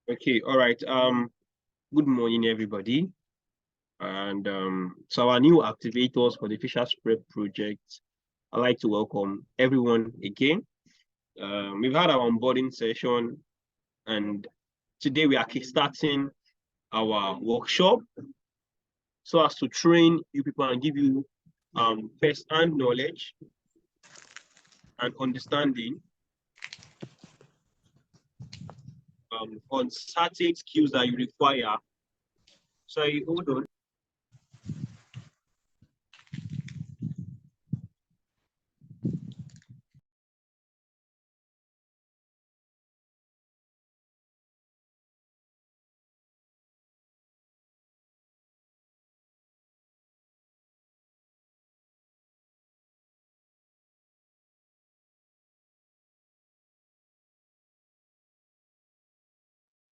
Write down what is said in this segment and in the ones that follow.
Okay, all right. Good morning, everybody. And so our new activators for the Fisher Spread project. I'd like to welcome everyone again. We've had our onboarding session, and today we are kickstarting our workshop so as to train you people and give you first-hand knowledge and understanding on certain skills that you require. Sorry, hold on.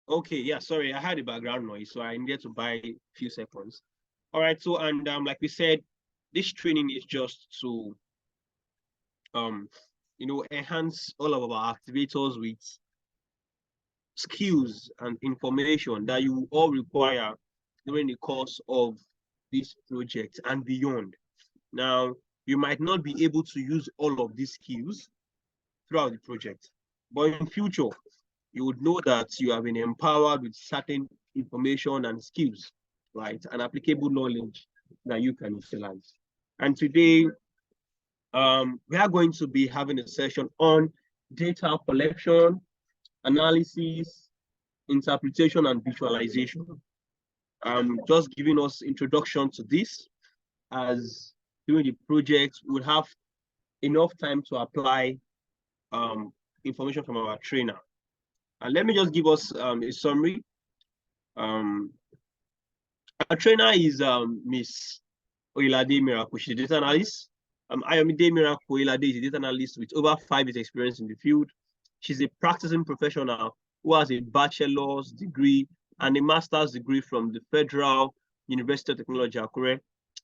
Okay, yeah, sorry, I had a background noise, so I needed to buy a few seconds. All right, so and like we said, this training is just to enhance all of our activators with skills and information that you all require during the course of this project and beyond. Now, you might not be able to use all of these skills throughout the project, but in future, you would know that you have been empowered with certain information and skills, right? And applicable knowledge that you can utilize. And today, we are going to be having a session on data collection, analysis, interpretation, and visualization. Just giving us introduction to this, as during the project, we'll have enough time to apply information from our trainer. And let me just give us a summary. Our trainer is Miss Oyelade Miracle. She's a data analyst. Ayomide Miracle Oyelade is a data analyst with over 5 years experience in the field. She's a practicing professional who has a bachelor's degree and a master's degree from the Federal University of Technology, Akure.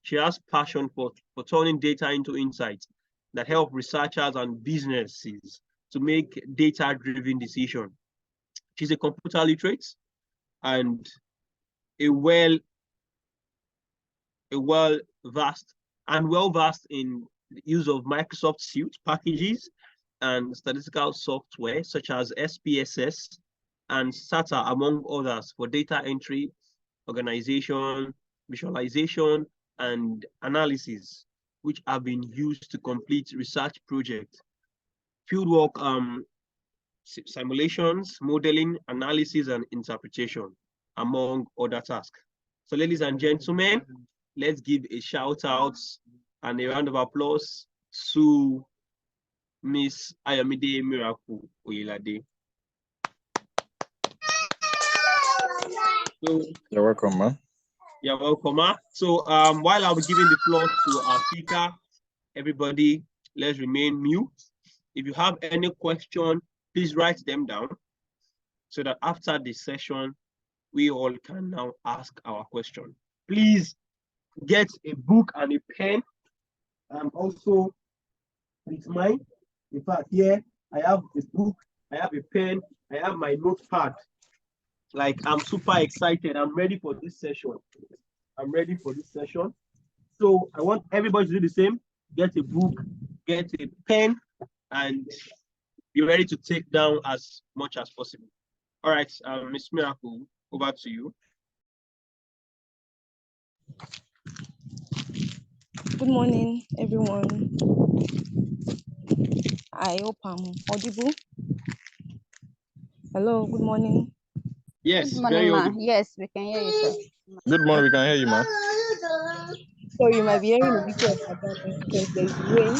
She has passion for turning data into insights that help researchers and businesses to make data-driven decisions. She's a computer literate and a well-versed in the use of Microsoft Suite packages and statistical software such as SPSS and SATA, among others, for data entry, organization, visualization, and analysis, which have been used to complete research projects, fieldwork, simulations, modeling, analysis, and interpretation, among other tasks. So, ladies and gentlemen, let's give a shout out and a round of applause to Miss Ayomide Miracle Oyelade. So, you're welcome, man. You're welcome, ma. So while I'll be giving the floor to our speaker, everybody, let's remain mute. If you have any question, please write them down so that after this session, we all can now ask our question. Please get a book and a pen. Also with mine. In fact, here I have a book, I have a pen, I have my notepad. Like, I'm super excited. I'm ready for this session. So I want everybody to do the same. Get a book, get a pen, and be ready to take down as much as possible. All right, Ms. Miracle, over to you. Good morning, everyone. I hope I'm audible. Hello, good morning. Yes, good morning, ma. Yes, we can hear you, sir. Good morning, we can hear you, man. So you might be hearing a bit of background noise because there's rain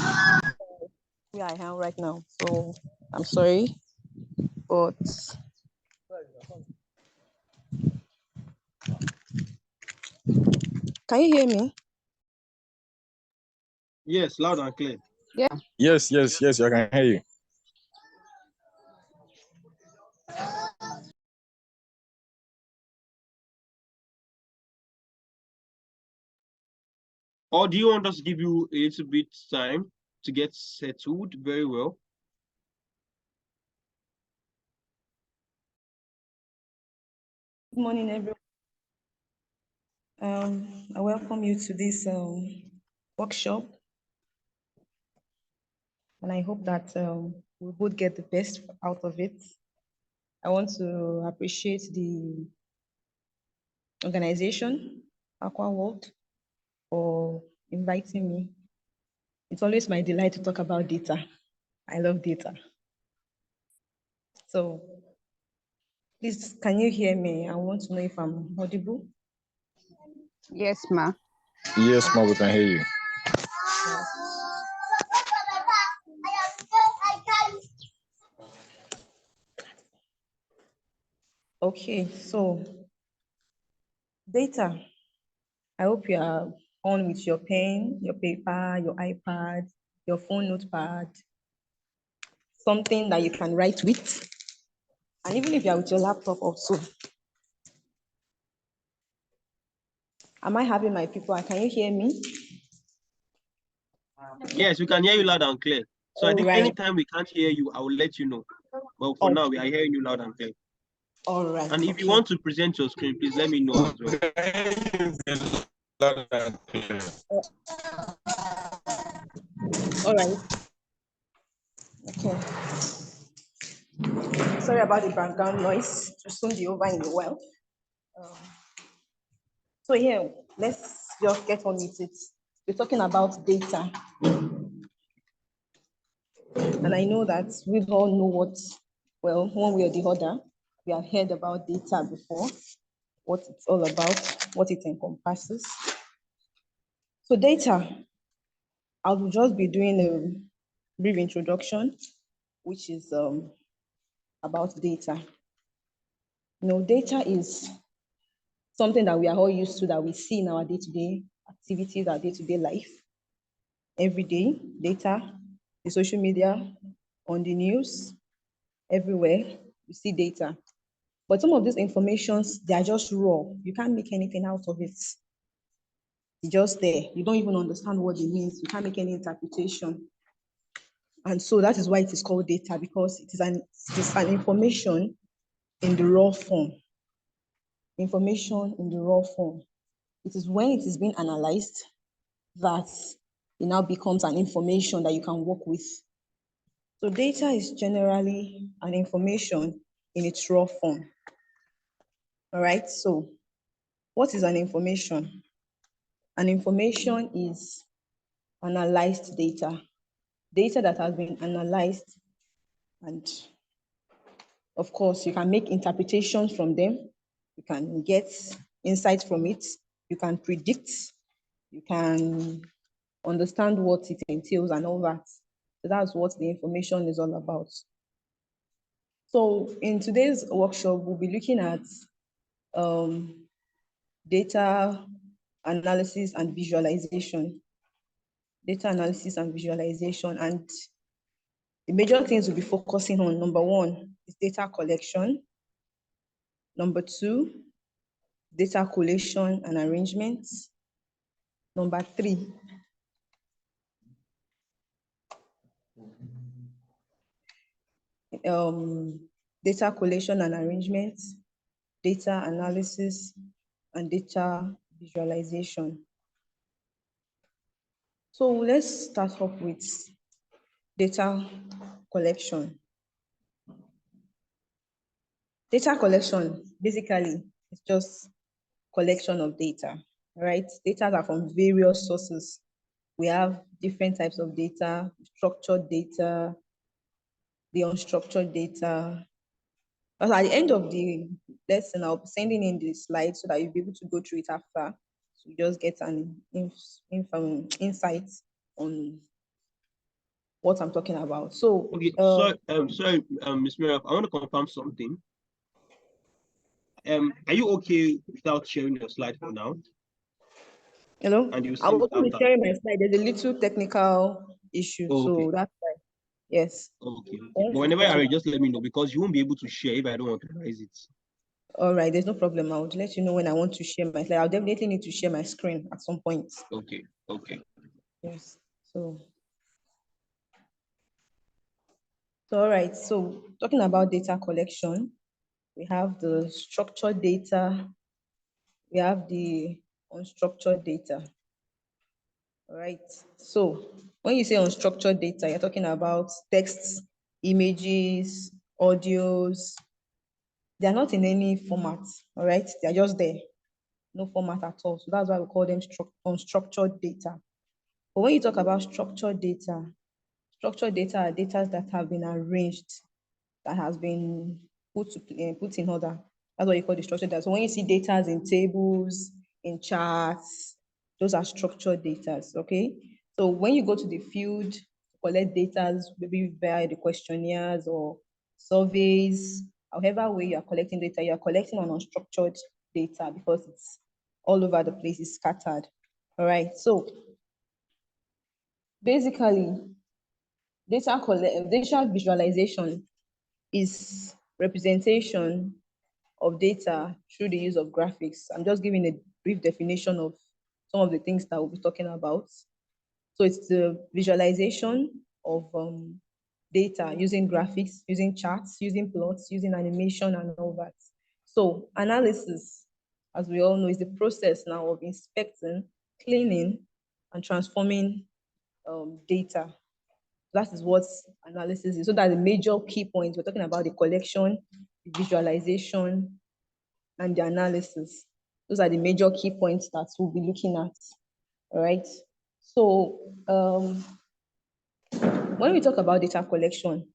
where I am right now. So I'm sorry, but can you hear me? Yes, loud and clear. Yeah. Yes, I can hear you. Or do you want us to give you a little bit time to get settled very well? morning, everyone. I welcome you to this workshop, and I hope that we both get the best out of it. I want to appreciate the organization, Aqua World, for inviting me. It's always my delight to talk about data. I love data. So please, can you hear me? I want to know if I'm audible. Yes, ma. Yes, ma, we can hear you. Okay, so data. I hope you are on with your pen, your paper, your iPad, your phone notepad, something that you can write with. And even if you are with your laptop also. Am I having my people? Can you hear me? Yes, we can hear you loud and clear. So I All think right. anytime we can't hear you, I will let you know. But for now, we are hearing you loud and clear. All right. And if you want to present your screen, please let me know as well. All right. Okay. Sorry about the background noise. It will soon be over in a while. So yeah, let's just get on with it. We're talking about data. And I know that we all know what, well, one way or the other, we have heard about data before, what it's all about, what it encompasses. So data, I will just be doing a brief introduction, which is about data. Data is something that we are all used to, that we see in our day-to-day activities, our day-to-day life. Every day, data, the social media, on the news, everywhere, you see data. But some of these informations, they are just raw. You can't make anything out of it. It's just there. You don't even understand what it means. You can't make any interpretation. And so that is why it is called data, because it is an information in the raw form. Information in the raw form. It is when it is being analyzed that it now becomes an information that you can work with. So data is generally an information in its raw form. All right, so what is an information? An information is analyzed data, data that has been analyzed, and of course, you can make interpretations from them. You can get insights from it. You can predict. You can understand what it entails and all that. So that's what the information is all about. So in today's workshop, we'll be looking at data analysis and visualization. Data analysis and visualization. And the major things we'll be focusing on, number one, is data collection. Number two, data collation and arrangement. Number three, data collation and arrangement, data analysis, and data visualization. So let's start off with data collection. Data collection, basically, is just collection of data, right? Data are from various sources. We have different types of data, structured data, the unstructured data. But at the end of the lesson, I'll be sending in the slides so that you'll be able to go through it after. So you just get an insight on what I'm talking about. So, okay, sorry, Ms. Miriam, I want to confirm something. Are you okay without sharing your slide for now? hello, And you I see it wasn't after. sharing my slide. There's a little technical issue, Okay. so that's why. Yes. Okay. But whenever you're ready, just let me know, because you won't be able to share if I don't authorize it. All right, there's no problem. I'll let you know when I want to share my slide. I'll definitely need to share my screen at some point. Okay. Okay. Yes. So all right. So talking about data collection, we have the structured data, we have the unstructured data. All right. So when you say unstructured data, you're talking about texts, images, audios. They're not in any format. All right. They're just there. No format at all. So that's why we call them unstructured data. But when you talk about structured data are data that have been arranged, that has been put in order. That's what you call the structured data. So when you see data in tables, in charts, those are structured data. Okay. So when you go to the field to collect data, maybe via the questionnaires or surveys, however way you are collecting data, you are collecting on unstructured data because it's all over the place, it's scattered. All right. So basically, data visualization is representation of data through the use of graphics. I'm just giving a brief definition of some of the things that we'll be talking about. So it's the visualization of data using graphics, using charts, using plots, using animation and all that. So analysis, as we all know, is the process now of inspecting, cleaning, and transforming data. That is what analysis is. So that the major key points, we're talking about the collection, the visualization, and the analysis. Those are the major key points that we'll be looking at. All right. So when we talk about data collection,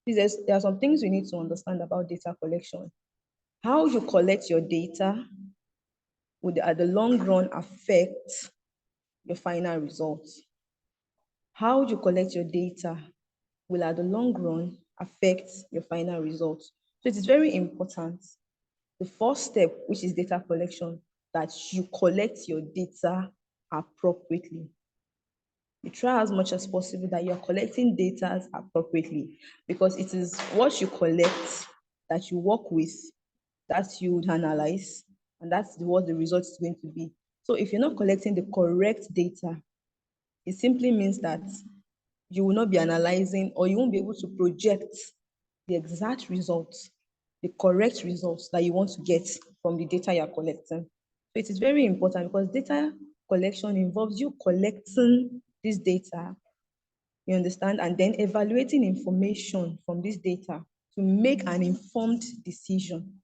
there are some things we need to understand about data collection. How you collect your data would, at the long run, affect your final results. How you collect your data will, at the long run, affect your final results. So it is very important. The first step, which is data collection, that you collect your data appropriately. You try as much as possible that you're collecting data appropriately, because it is what you collect that you work with, that you would analyze, and that's what the result is going to be. So if you're not collecting the correct data, it simply means that you will not be analyzing, or you won't be able to project the exact results, the correct results that you want to get from the data you're collecting. So it is very important, because data collection involves you collecting this data, you understand, and then evaluating information from this data to make an informed decision.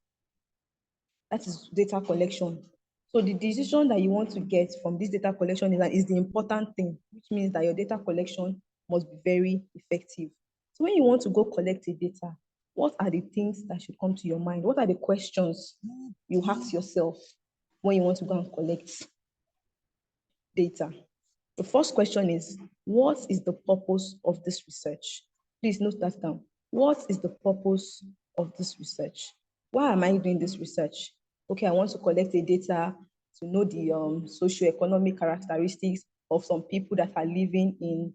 That is data collection. So the decision that you want to get from this data collection is the important thing, which means that your data collection must be very effective. So when you want to go collect the data, what are the things that should come to your mind? What are the questions you ask yourself when you want to go and collect data? The first question is, what is the purpose of this research? Please note that down. What is the purpose of this research? Why am I doing this research? Okay, I want to collect the data to know the socioeconomic characteristics of some people that are living in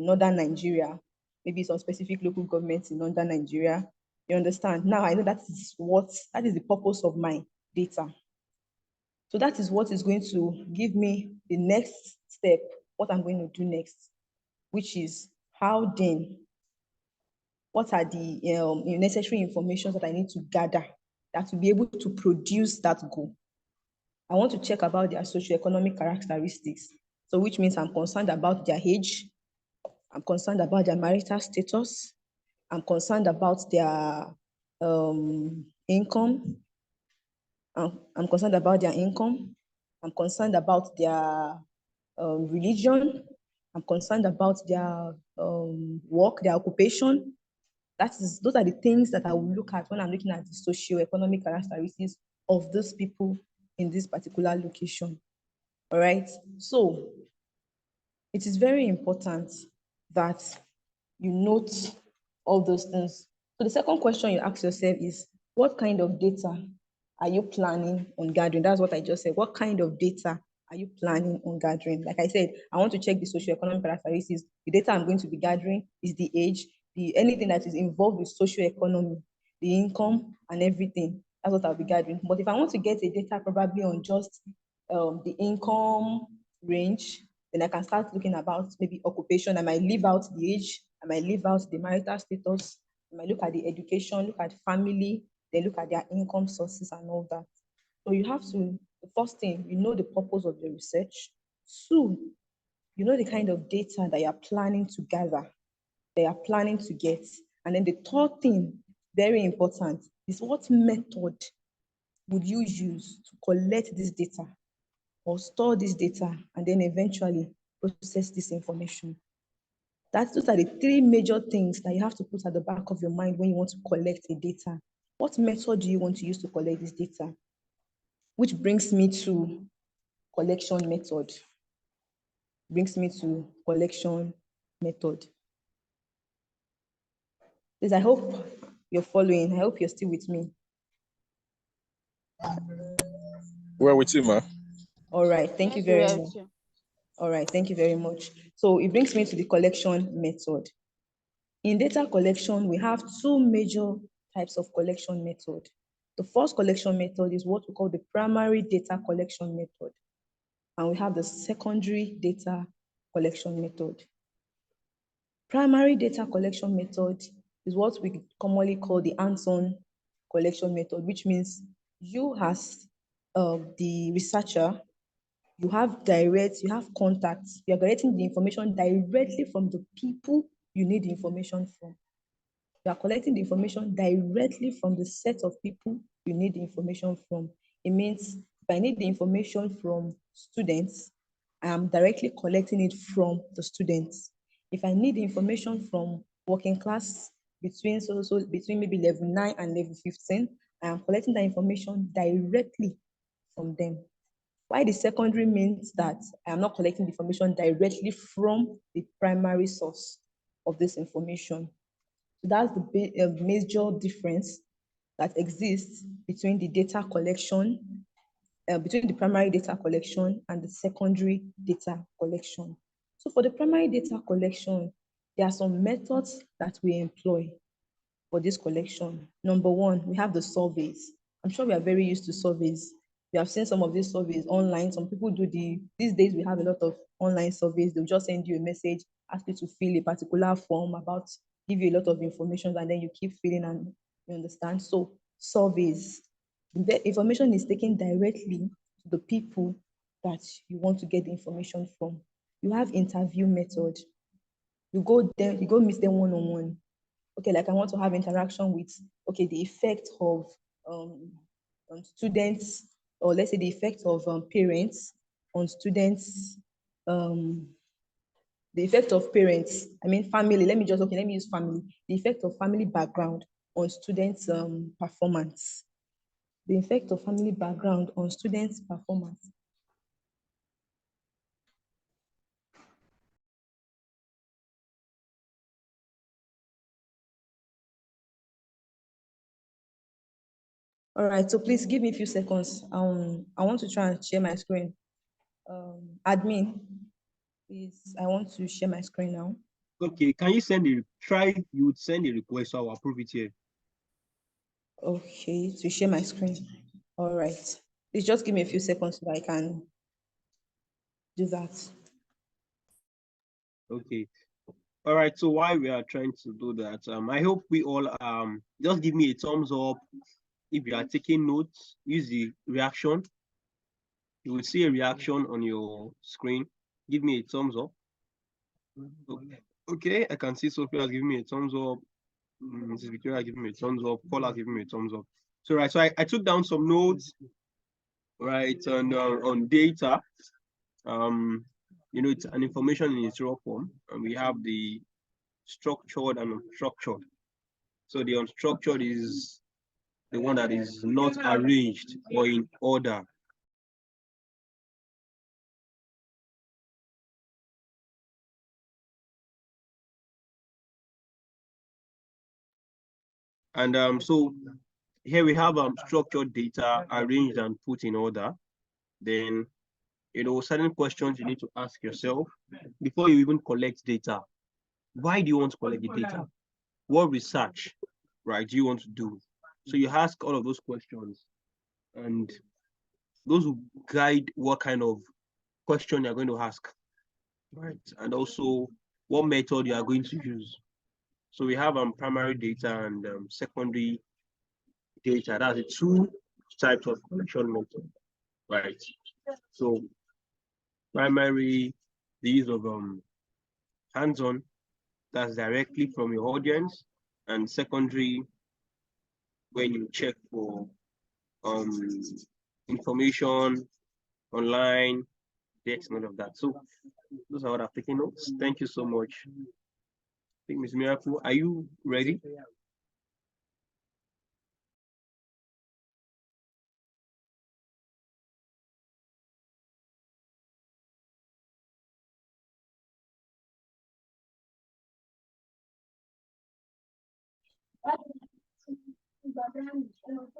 northern Nigeria, maybe some specific local governments in northern Nigeria. You understand? Now I know that is the purpose of my data. So that is what is going to give me the next step, what I'm going to do next, which is what are the necessary information that I need to gather that will be able to produce that goal. I want to check about their socioeconomic characteristics. So which means I'm concerned about their age, I'm concerned about their marital status, I'm concerned about their income, I'm concerned about their income, I'm concerned about their religion, I'm concerned about their work, their occupation. Those are the things that I will look at when I'm looking at the socio-economic characteristics of those people in this particular location. All right. So it is very important that you note all those things. So the second question you ask yourself is, what kind of data are you planning on gathering? That's what I just said. What kind of data are you planning on gathering? Like I said, I want to check the socioeconomic characteristics. The data I'm going to be gathering is the age, anything that is involved with socioeconomy, the income, and everything. That's what I'll be gathering. But if I want to get a data probably on just the income range, then I can start looking about maybe occupation. I might leave out the age, I might leave out the marital status, I might look at the education, look at family, They look at their income sources and all that. So you have to, the first thing, you know the purpose of the research. Two, you know the kind of data that you're planning to gather, they are planning to get. And then the third thing, very important, is what method would you use to collect this data or store this data and then eventually process this information. Those are the three major things that you have to put at the back of your mind when you want to collect a data. What method do you want to use to collect this data? Which brings me to collection method. Brings me to collection method. Please, I hope you're following. I hope you're still with me. We're with you, ma. All right, thank you very much. All right, thank you very much. So it brings me to the collection method. In data collection, we have two major types of collection method. The first collection method is what we call the primary data collection method. And we have the secondary data collection method. Primary data collection method is what we commonly call the hands-on collection method, which means you as the researcher, you have contacts, you're getting the information directly from the people you need the information from. You are collecting the information directly from the set of people you need the information from. It means if I need the information from students, I am directly collecting it from the students. If I need the information from working class between maybe level 9 and level 15, I am collecting that information directly from them. Why the secondary means that I am not collecting the information directly from the primary source of this information. So that's the major difference that exists between the data collection, between the primary data collection and the secondary data collection. So for the primary data collection, there are some methods that we employ for this collection. Number one, we have the surveys. I'm sure we are very used to surveys. We have seen some of these surveys online. Some people do these days we have a lot of online surveys. They'll just send you a message, ask you to fill a particular form give you a lot of information, and then you keep filling and you understand. So surveys, the information is taken directly to the people that you want to get the information from. You have interview method. You go meet them one-on-one. Okay, like I want to have interaction with, okay, the effect of students, or let's say the effect of parents on students, the effect of parents, family, let me use family, the effect of family background on students' performance. The effect of family background on students' performance. All right, so please give me a few seconds. I want to try and share my screen. Admin, please, I want to share my screen now. Okay, can you you would send a request, so I'll approve it here. Okay, to share my screen. All right, please just give me a few seconds so that I can do that. Okay. All right, so while we are trying to do that, I hope we all just give me a thumbs up if you are taking notes. Use the reaction. You will see a reaction on your screen. Give me a thumbs up. Okay, I can see Sophia has given me a thumbs up. Mrs. Victoria giving me a thumbs up. Paul has given me a thumbs up. So right, so I took down some notes, right, on data. It's an information in its raw form, and we have the structured and unstructured. So the unstructured is the one that is not arranged or in order. And so here we have structured data arranged and put in order. Then, certain questions you need to ask yourself before you even collect data. Why do you want to collect the data? What research, right, do you want to do? So you ask all of those questions, and those will guide what kind of question you're going to ask, right? And also what method you are going to use. So we have primary data and secondary data. That's the two types of collection method, right? So primary, the use of hands-on, that's directly from your audience, and secondary, when you check for information online, text, none of that. So those are what I've taken notes. Thank you so much. I think Ms. Miracle, are you ready?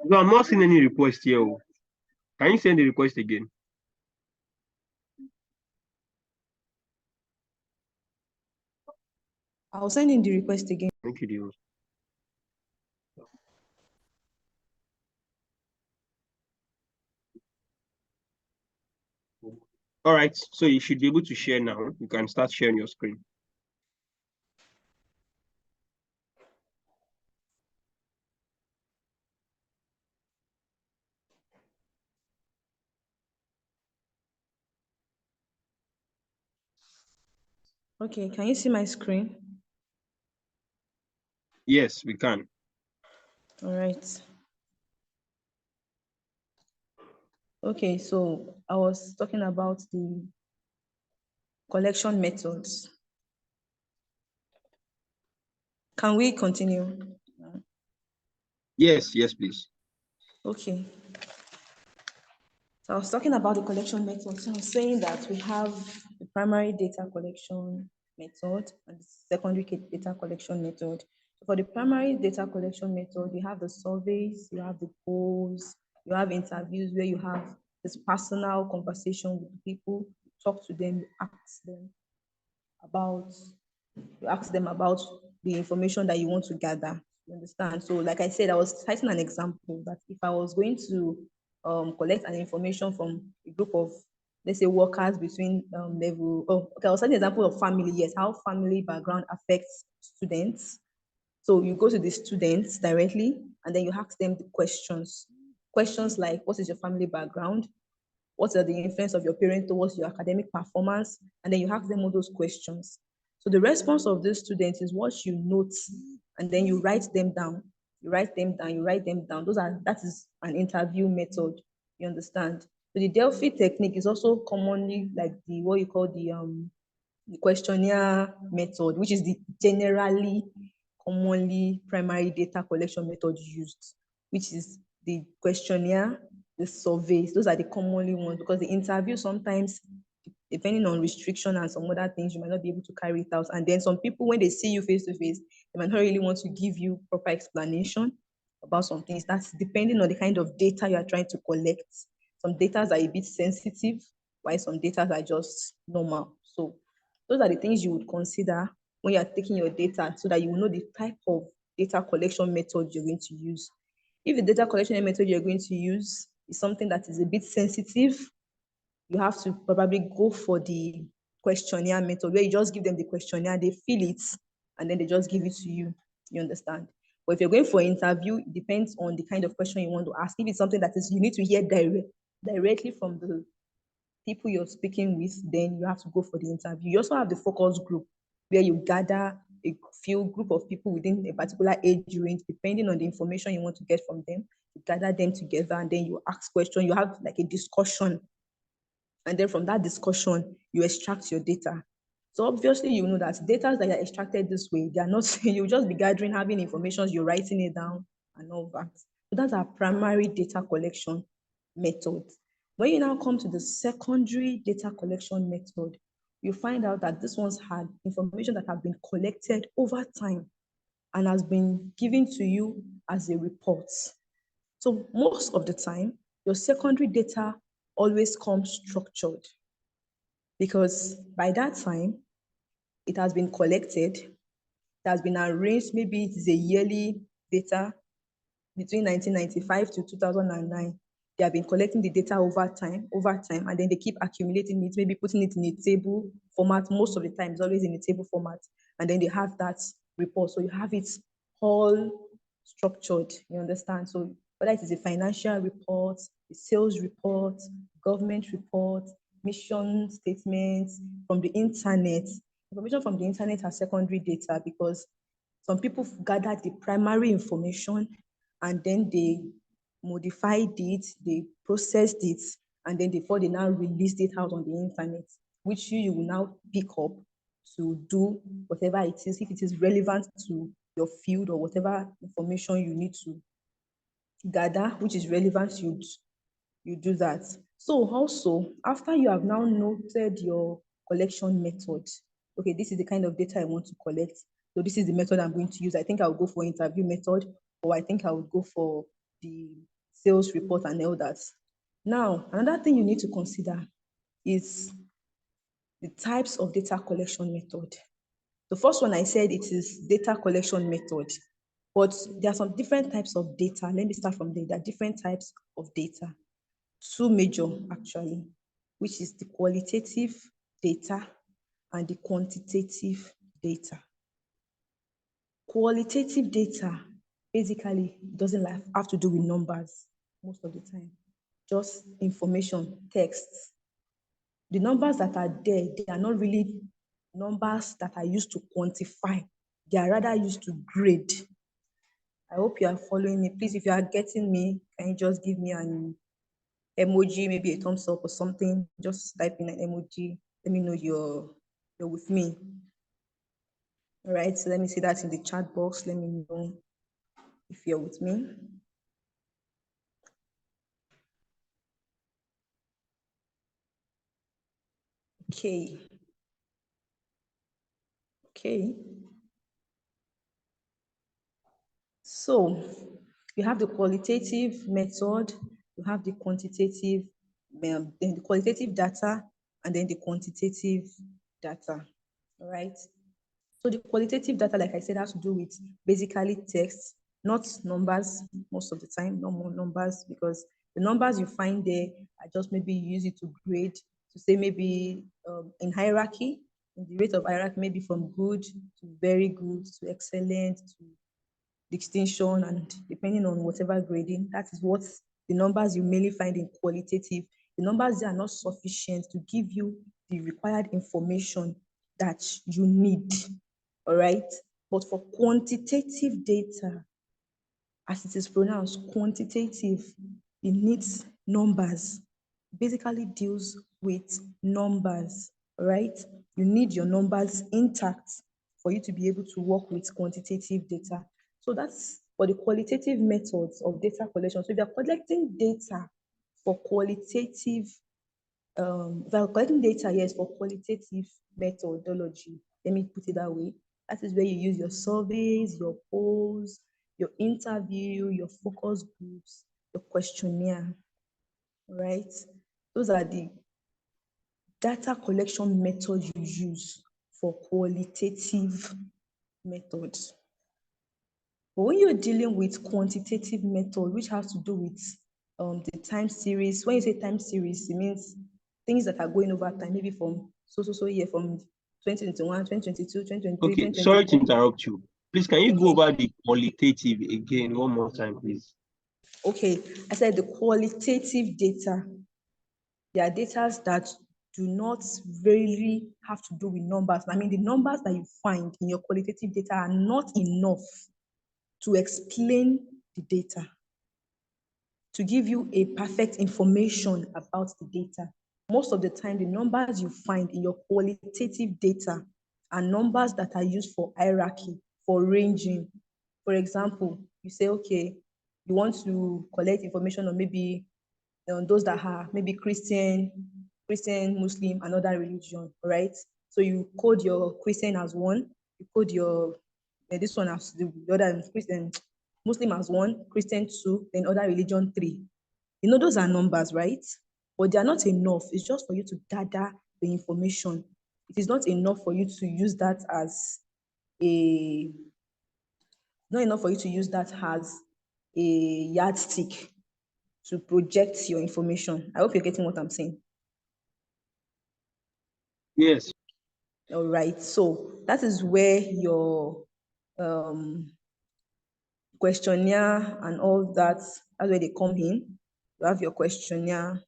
No, I'm not seeing any request here. Can you send the request again? I'll send in the request again. Thank you, dear. All right, so you should be able to share now. You can start sharing your screen. Okay, can you see my screen? Yes, we can. All right. Okay, so I was talking about the collection methods. Can we continue? Yes, please. Okay. So I was talking about the collection methods. So I was saying that we have the primary data collection method and the secondary data collection method. So for the primary data collection method, you have the surveys, you have the polls, you have interviews where you have this personal conversation with people, talk to them, you ask them about the information that you want to gather. You understand? So, like I said, I was citing an example that if I was going to collect an information from a group of, let's say, workers between level. Oh, okay, I was citing an example of family. Yes, how family background affects students. So you go to the students directly, and then you ask them the questions. Questions like, what is your family background? What are the influence of your parents towards your academic performance? And then you ask them all those questions. So the response of these students is what you note, and then you write them down. You write them down, you write them down. That is an interview method. You understand? So the Delphi technique is also commonly like the what you call the questionnaire method, which is the generally commonly primary data collection method used, which is the questionnaire, the surveys. Those are the commonly ones because the interview sometimes, depending on restriction and some other things, you might not be able to carry it out. And then some people, when they see you face to face, they might not really want to give you proper explanation about some things. That's depending on the kind of data you are trying to collect. Some data are a bit sensitive, while some data are just normal. So those are the things you would consider when you're taking your data so that you will know the type of data collection method you're going to use. If the data collection method you're going to use is something that is a bit sensitive, you have to probably go for the questionnaire method where you just give them the questionnaire, they fill it, and then they just give it to you. You understand? But if you're going for an interview, it depends on the kind of question you want to ask. If it's something that is you need to hear directly from the people you're speaking with, then you have to go for the interview. You also have the focus group where you gather a few group of people within a particular age range, depending on the information you want to get from them. You gather them together and then you ask questions. You have like a discussion. And then from that discussion, you extract your data. So obviously, you know that data that are extracted this way, they are not, you'll just be gathering, having information, you're writing it down and all that. So that's our primary data collection method. When you now come to the secondary data collection method, you find out that this one's had information that have been collected over time and has been given to you as a report. So most of the time, your secondary data always comes structured because by that time, it has been collected, it has been arranged, maybe it is a yearly data between 1995 to 2009. They have been collecting the data over time, and then they keep accumulating it, maybe putting it in a table format. Most of the time, it's always in a table format, and then they have that report. So you have it all structured, you understand? So whether it is a financial report, a sales report, government report, mission statements from the internet. Information from the internet has secondary data because some people gather the primary information and then they modified it, they processed it, and then before they now released it out on the internet, which you will now pick up to do whatever it is, if it is relevant to your field or whatever information you need to gather, which is relevant, you do that. So also, after you have now noted your collection method, okay, this is the kind of data I want to collect. So this is the method I'm going to use. I think I'll go for interview method, or I think I would go for the sales report and all that. Now, another thing you need to consider is the types of data collection method. The first one I said it is data collection method, but there are some different types of data. Let me start from there. There are different types of data. Two major actually, which is the qualitative data and the quantitative data. Qualitative data basically doesn't have to do with numbers most of the time, just information, texts. The numbers that are there, they are not really numbers that are used to quantify. They are rather used to grade. I hope you are following me. Please, if you are getting me, can you just give me an emoji, maybe a thumbs up or something? Just type in an emoji. Let me know you're with me. All right, so let me see that in the chat box. Let me know if you're with me. Okay. Okay. So you have the qualitative method, you have the quantitative, then the qualitative data, and then the quantitative data. All right. So the qualitative data, like I said, has to do with basically text, not numbers most of the time, no more numbers, because the numbers you find there are just maybe use it to grade, to say maybe in hierarchy, in the rate of hierarchy, maybe from good to very good to excellent to distinction, and depending on whatever grading, that is what the numbers you mainly find in qualitative. The numbers are not sufficient to give you the required information that you need, all right? But for quantitative data, as it is pronounced, quantitative, it needs numbers, basically deals with numbers, all right? You need your numbers intact for you to be able to work with quantitative data. So that's for the qualitative methods of data collection. So if you're collecting data for qualitative, if you're collecting data, yes, for qualitative methodology, let me put it that way. That is where you use your surveys, your polls, your interview, your focus groups, your questionnaire, right? Those are the data collection methods you use for qualitative methods. But when you're dealing with quantitative method, which has to do with the time series, when you say time series, it means things that are going over time, maybe from so year, from 2021, 2022, 2023, Okay, sorry to interrupt you. Please, can you go Okay. over the qualitative again one more time, please? Okay, I said the qualitative data. There are data that do not really have to do with numbers. I mean, the numbers that you find in your qualitative data are not enough to explain the data, to give you a perfect information about the data. Most of the time, the numbers you find in your qualitative data are numbers that are used for hierarchy, for ranging. For example, you say, okay, you want to collect information on maybe those that are maybe Christian, Muslim, and other religion, right? So you code your Christian as one, you code your this one as the other Christian, Muslim as one, Christian two, then other religion three. You know, those are numbers, right? But they are not enough. It's just for you to gather the information. It is not enough for you to use that as not enough for you to use that as a yardstick to project your information. I hope you're getting what I'm saying. Yes. All right. So that is where your questionnaire and all that That's where they come in. You have your questionnaire,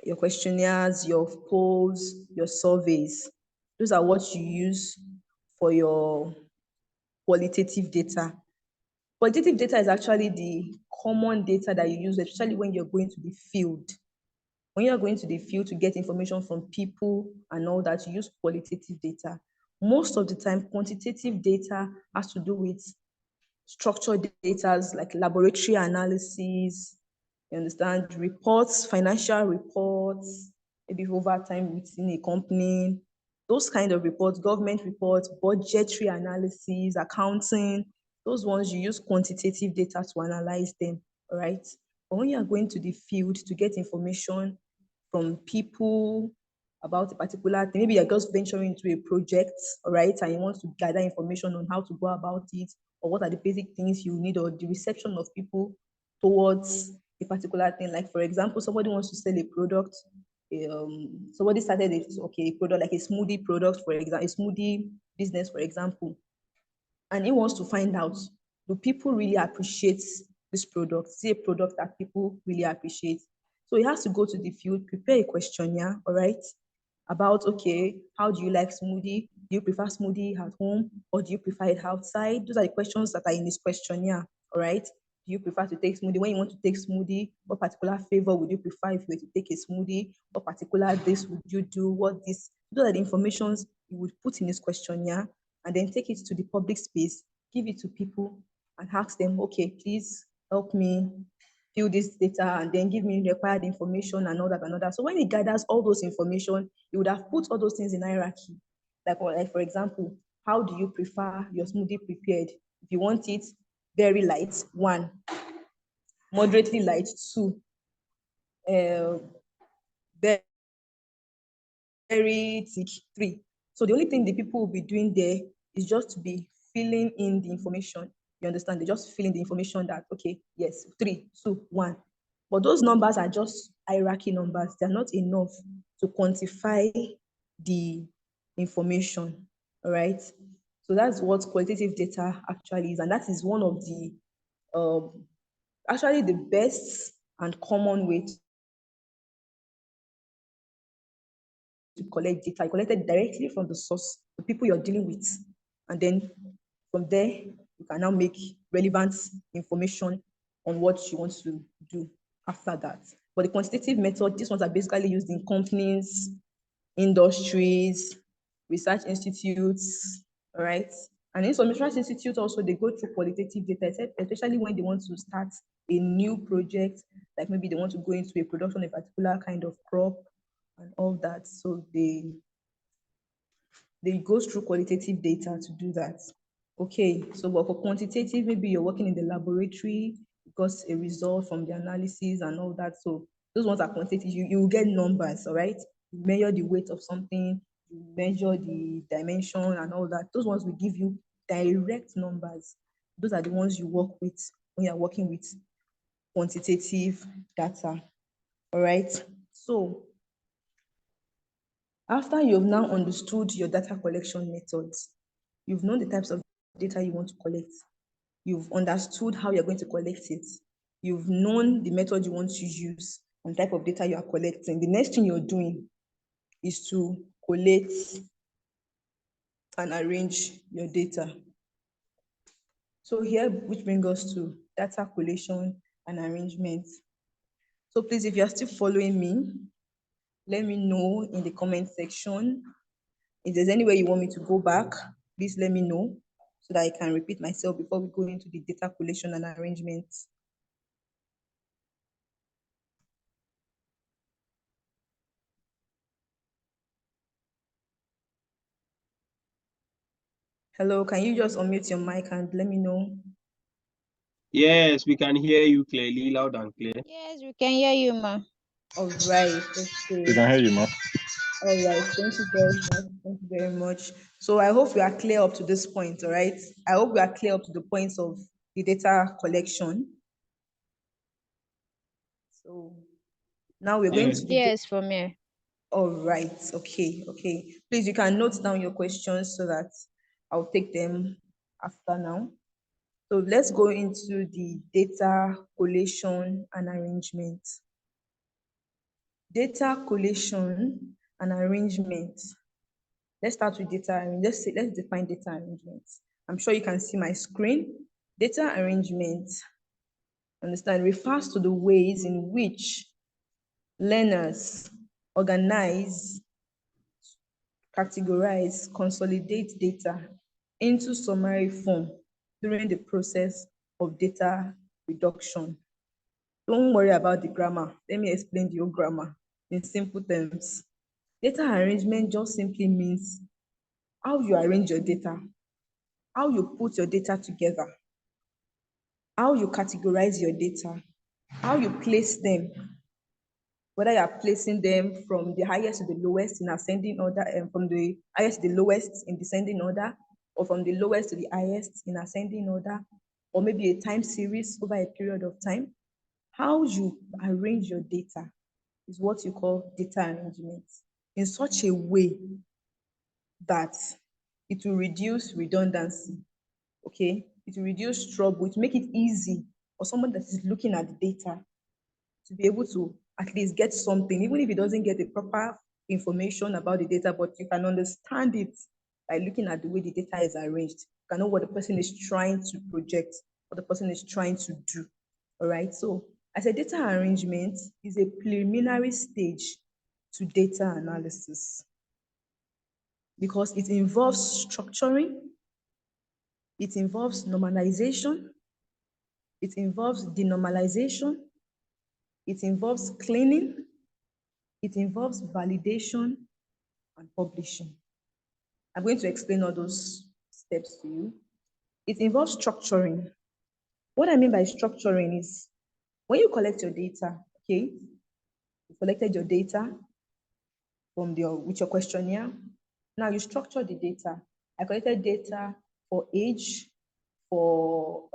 your questionnaires, your polls, your surveys. Those are what you use for your qualitative data. Qualitative data is actually the common data that you use, especially when you're going to the field. When you're going to the field to get information from people and all that, you use qualitative data. Most of the time, quantitative data has to do with structured data like laboratory analysis, you understand, reports, financial reports, maybe over time within a company, those kind of reports, government reports, budgetary analysis, accounting, those ones you use quantitative data to analyze them, all right? But when you are going to the field to get information from people about a particular thing, maybe you're just venturing into a project, all right, and you want to gather information on how to go about it, or what are the basic things you need, or the reception of people towards a particular thing. Like, for example, somebody wants to sell a product. Somebody started a product like a smoothie product, for example, a smoothie business, for example, and he wants to find out, do people really appreciate this product? Is it a product that people really appreciate? So he has to go to the field, prepare a questionnaire, all right, about, okay, how do you like smoothie? Do you prefer smoothie at home, or do you prefer it outside? Those are the questions that are in this questionnaire, all right? Do you prefer to take smoothie? When you want to take smoothie, what particular flavor would you prefer if you were to take a smoothie? What particular this would you do? What this? Those are the informations you would put in this questionnaire, and then take it to the public space, give it to people, and ask them, okay, please help me fill this data, and then give me required information and all that and all that. So when he gathers all those information, you would have put all those things in hierarchy. Like for example, how do you prefer your smoothie prepared? If you want it very light, 1, moderately light, 2, very thick, 3. So the only thing the people will be doing there is just to be filling in the information. You understand? They just fill in the information that, okay, yes, 3, 2, 1. But those numbers are just hierarchy numbers. They're not enough to quantify the information, all right? So that's what qualitative data actually is. And that is one of the, actually the best and common way to collect data. You collect it directly from the source, the people you're dealing with. And then from there, you can now make relevant information on what you want to do after that. But the quantitative method, these ones are basically used in companies, industries, research institutes, all right? And in some research institutes also, they go through qualitative data, especially when they want to start a new project, like maybe they want to go into a production of a particular kind of crop and all that. So they go through qualitative data to do that. Okay, so but for quantitative, maybe you're working in the laboratory, because a result from the analysis and all that. So those ones are quantitative. You will get numbers, all right? You measure the weight of something, you measure the dimension and all that. Those ones will give you direct numbers. Those are the ones you work with when you're working with quantitative data, all right? So after you've now understood your data collection methods, you've known the types of data you want to collect, you've understood how you're going to collect it, you've known the method you want to use and type of data you are collecting. The next thing you're doing is to collate and arrange your data. So here, which brings us to data collation and arrangement. So please, if you're still following me, let me know in the comment section. If there's any way you want me to go back, please let me know so that I can repeat myself before we go into the data collation and arrangement. Hello, can you just unmute your mic and let me know? Yes, we can hear you clearly, loud and clear. Yes, we can hear you, ma. All right, We okay. can hear you, ma. All right, thank you very much. Thank you very much. So I hope we are clear up to this point, all right? I hope we are clear up to the points of the data collection. So now we're going to Yes, from here. all right, okay. Please, you can note down your questions so that I'll take them after now. So let's go into the data collation and arrangement. Data collation and arrangement. Let's start with data arrangement. Let's define data arrangement. I'm sure you can see my screen. Data arrangement, understand, refers to the ways in which learners organize, categorize, consolidate data into summary form during the process of data reduction. Don't worry about the grammar. Let me explain the whole grammar in simple terms. Data arrangement just simply means how you arrange your data, how you put your data together, how you categorize your data, how you place them, whether you are placing them from the highest to the lowest in ascending order, and from the highest to the lowest in descending order, or from the lowest to the highest in ascending order, or maybe a time series over a period of time. How you arrange your data is what you call data arrangement in such a way that it will reduce redundancy, okay? It will reduce trouble, it will make it easy for someone that is looking at the data to be able to at least get something, even if it doesn't get the proper information about the data, but you can understand it by looking at the way the data is arranged. You can know what the person is trying to project, what the person is trying to do. All right. So as a data arrangement is a preliminary stage to data analysis because it involves structuring, it involves normalization, it involves denormalization, it involves cleaning, it involves validation and publishing. I'm going to explain all those steps to you. It involves structuring. What I mean by structuring is when you collect your data, okay, you collected your data from with your questionnaire. Now you structure the data. I collected data for age, for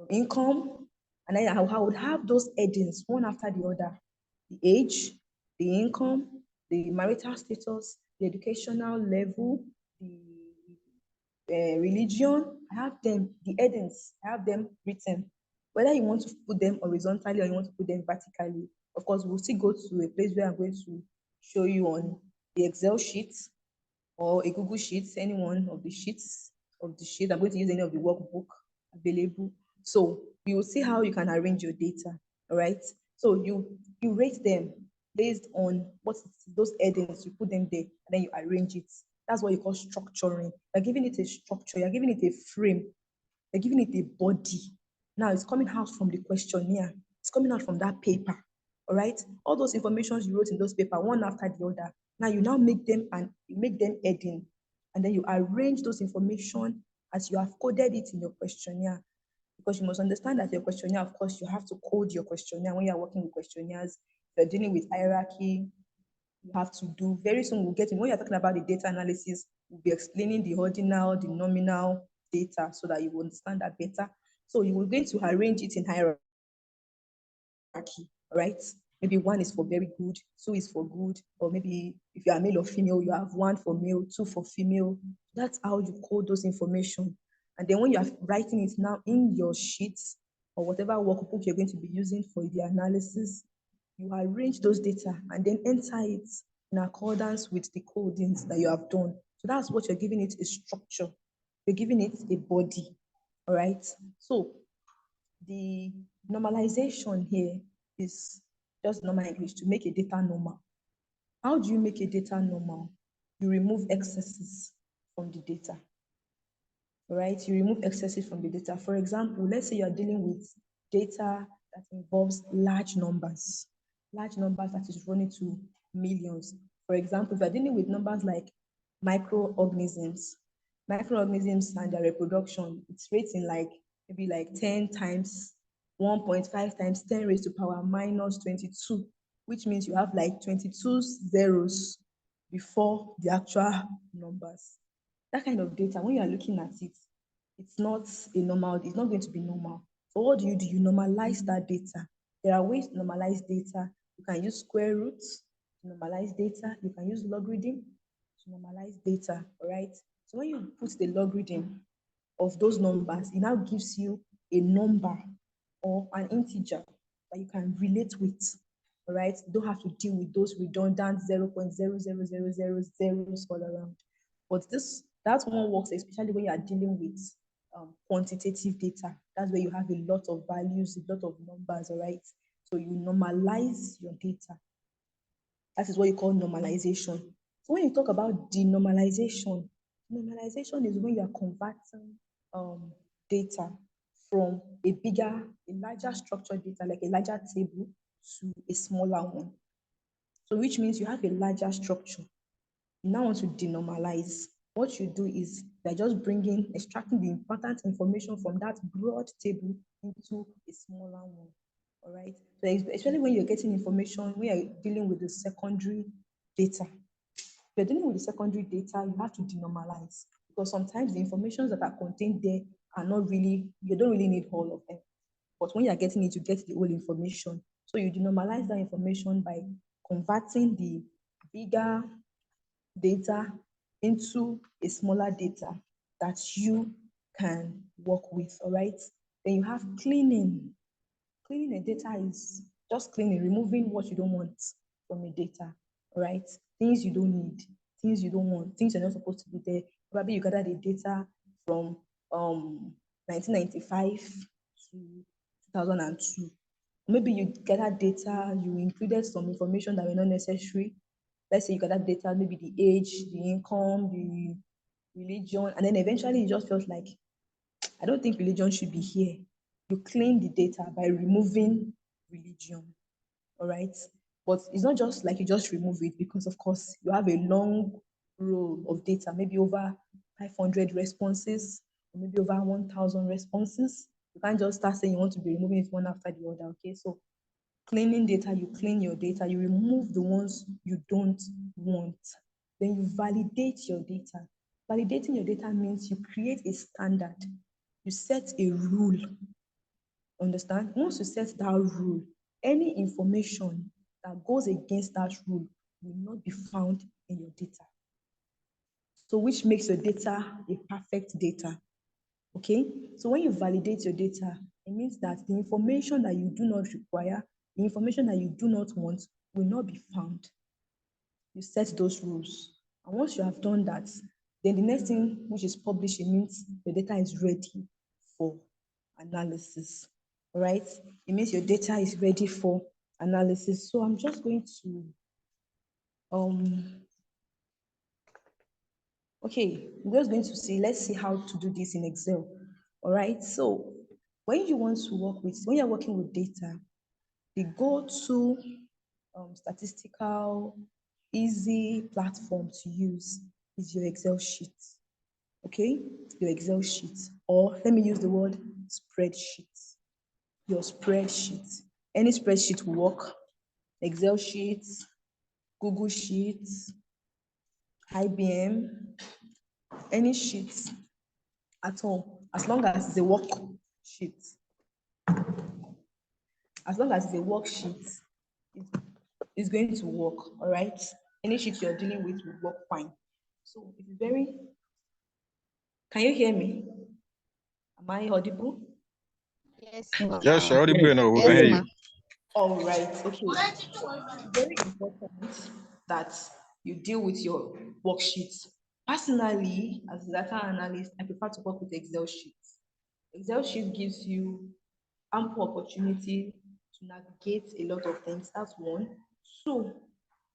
income, and then I would have those headings one after the other: the age, the income, the marital status, the educational level, the religion. I have them, the headings, I have them written. Whether you want to put them horizontally or you want to put them vertically, of course, we'll still go to a place where I'm going to show you on the Excel sheet or a Google sheet, any one of the sheets of the sheet. I'm going to use any of the workbook available. So you will see how you can arrange your data, all right? So you rate them based on what those headings, you put them there, and then you arrange it. That's what you call structuring. You're giving it a structure, you're giving it a frame, you're giving it a body. Now it's coming out from the questionnaire, it's coming out from that paper, all right? All those informations you wrote in those paper, one after the other. Now you now make them and you make them heading, and then you arrange those information as you have coded it in your questionnaire. Because you must understand that your questionnaire, of course, you have to code your questionnaire when you're working with questionnaires. If you're dealing with hierarchy, you have to do, very soon we'll get in, when you're talking about the data analysis, we'll be explaining the ordinal, the nominal data so that you will understand that better. So you will going to arrange it in hierarchy, right? Maybe 1 is for very good, 2 is for good, or maybe if you are male or female, you have 1 for male, 2 for female. That's how you code those information. And then when you are writing it now in your sheets or whatever workbook you're going to be using for the analysis, you arrange those data and then enter it in accordance with the codings that you have done. So that's what you're giving it, a structure. You're giving it a body, all right? So the normalization here is just normal English, to make a data normal. How do you make a data normal? You remove excesses from the data, right? You remove excesses from the data. For example, let's say you're dealing with data that involves large numbers that is running to millions. For example, if you're dealing with numbers like microorganisms and their reproduction, it's rating like maybe like 10 times 1.5 times 10 raised to power minus 22, which means you have like 22 zeros before the actual numbers. That kind of data, when you are looking at it, it's not going to be normal. So what do? You normalize that data. There are ways to normalize data. You can use square roots to normalize data. You can use logarithm to normalize data, all right? So when you put the logarithm of those numbers, it now gives you a number or an integer that you can relate with. All right, you don't have to deal with those redundant 0.00000 all around. But that one works especially when you are dealing with quantitative data. That's where you have a lot of values, a lot of numbers, all right? So you normalize your data. That is what you call normalization. So when you talk about denormalization, normalization is when you are converting data from a larger structured data, like a larger table, to a smaller one. So which means you have a larger structure. You now want to denormalize. What you do is you're just extracting the important information from that broad table into a smaller one. All right. So especially when you're getting information, when you're dealing with the secondary data. If you're dealing with the secondary data, you have to denormalize, because sometimes the information that are contained there are not really, you don't really need all of them. But when you're getting it, you get the whole information. So you denormalize that information by converting the bigger data into a smaller data that you can work with. All right. Then you have cleaning. Cleaning a data is just cleaning, removing what you don't want from a data. All right. Things you don't need, things you don't want, things you're not supposed to be there. Probably you gathered the data from 1995 to 2002. Maybe you gathered data, you included some information that were not necessary. Let's say you gathered data, maybe the age, the income, the religion, and then eventually you just felt like, I don't think religion should be here. You clean the data by removing religion. All right. But it's not just like you just remove it, because of course you have a long row of data, maybe over 500 responses, or maybe over 1,000 responses. You can't just start saying you want to be removing it one after the other. Okay. So cleaning data, you clean your data, you remove the ones you don't want. Then you validate your data. Validating your data means you create a standard, you set a rule. Understand? Once you set that rule, any information that goes against that rule will not be found in your data. So which makes your data a perfect data. Okay? So when you validate your data, it means that the information that you do not require, the information that you do not want, will not be found. You set those rules. And once you have done that, then the next thing, which is publishing, means the data is ready for analysis. All right? It means your data is ready for analysis. So I'm just going to okay, I'm just going to see, let's see how to do this in Excel. All right, so when you're working with data, the go-to statistical easy platform to use is your Excel sheet. Okay, your Excel sheet, or let me use the word spreadsheet. Your spreadsheet. Any spreadsheet will work. Excel sheets, Google Sheets, IBM, any sheets at all, as long as it's a worksheet. As long as it's a worksheet, it's going to work, all right? Any sheet you're dealing with will work fine. So it's very, can you hear me? Am I audible? Yes, ma. Yes, you're audible now. We can Yes, hear ma. you. All right, okay. It's very important that you deal with your worksheets. Personally, as a data analyst, I prefer to work with Excel sheets. Excel sheet gives you ample opportunity to navigate a lot of things. That's one. Two,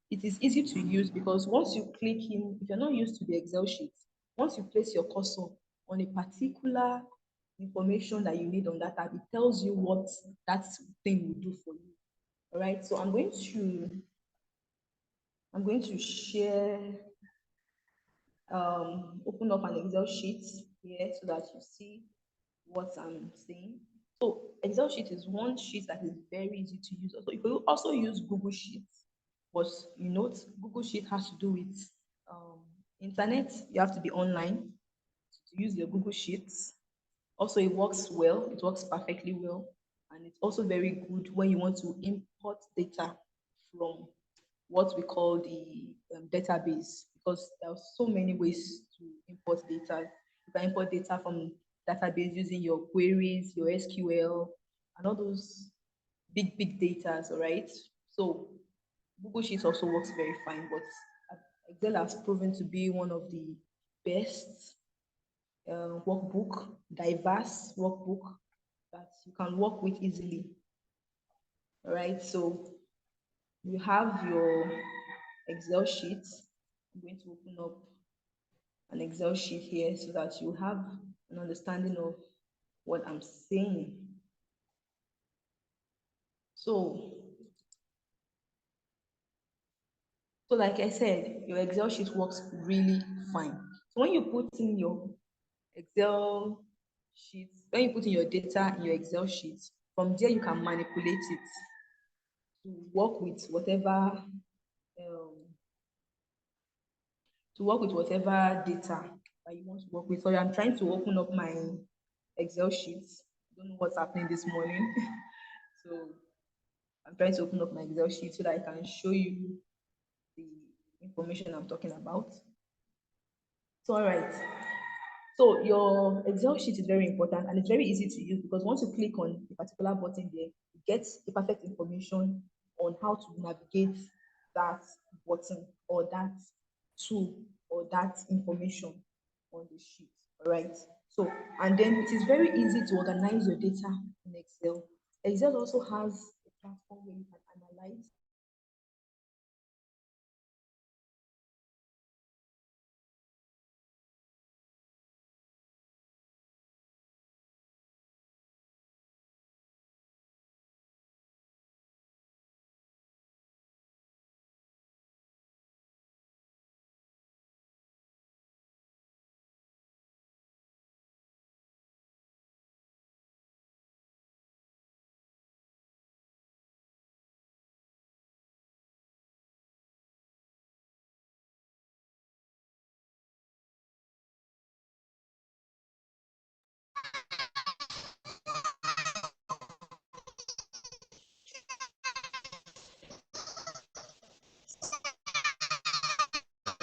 it is easy to use because once you click in, if you're not used to the Excel sheet, once you place your cursor on a particular information that you need on that tab, it tells you what that thing will do for you. All right, so I'm going to share, open up an Excel sheet here so that you see what I'm saying. So Excel sheet is one sheet that is very easy to use. Also, you can also use Google Sheets, but you note Google Sheet has to do with internet. You have to be online to use your Google Sheets. Also, it works well. It works perfectly well, and it's also very good when you want to import data from what we call the database, because there are so many ways to import data. You can import data from database using your queries, your SQL, and all those big data, all right? So Google Sheets also works very fine, but Excel has proven to be one of the best diverse workbook that you can work with easily. All right, so you have your Excel sheet. I'm going to open up an Excel sheet here so that you have an understanding of what I'm saying. So like I said, your Excel sheet works really fine. So when you put in your Excel sheet, when you put in your data in your Excel sheet, from there you can manipulate it to work with whatever data that you want to work with. So I'm trying to open up my Excel sheets. I don't know what's happening this morning. So I'm trying to open up my Excel sheet so that I can show you the information I'm talking about. So all right. So your Excel sheet is very important and it's very easy to use because once you click on a particular button there, you get the perfect information on how to navigate that button or that tool or that information on the sheet. All right. So, and then it is very easy to organize your data in Excel. Excel also has a platform where you can analyze.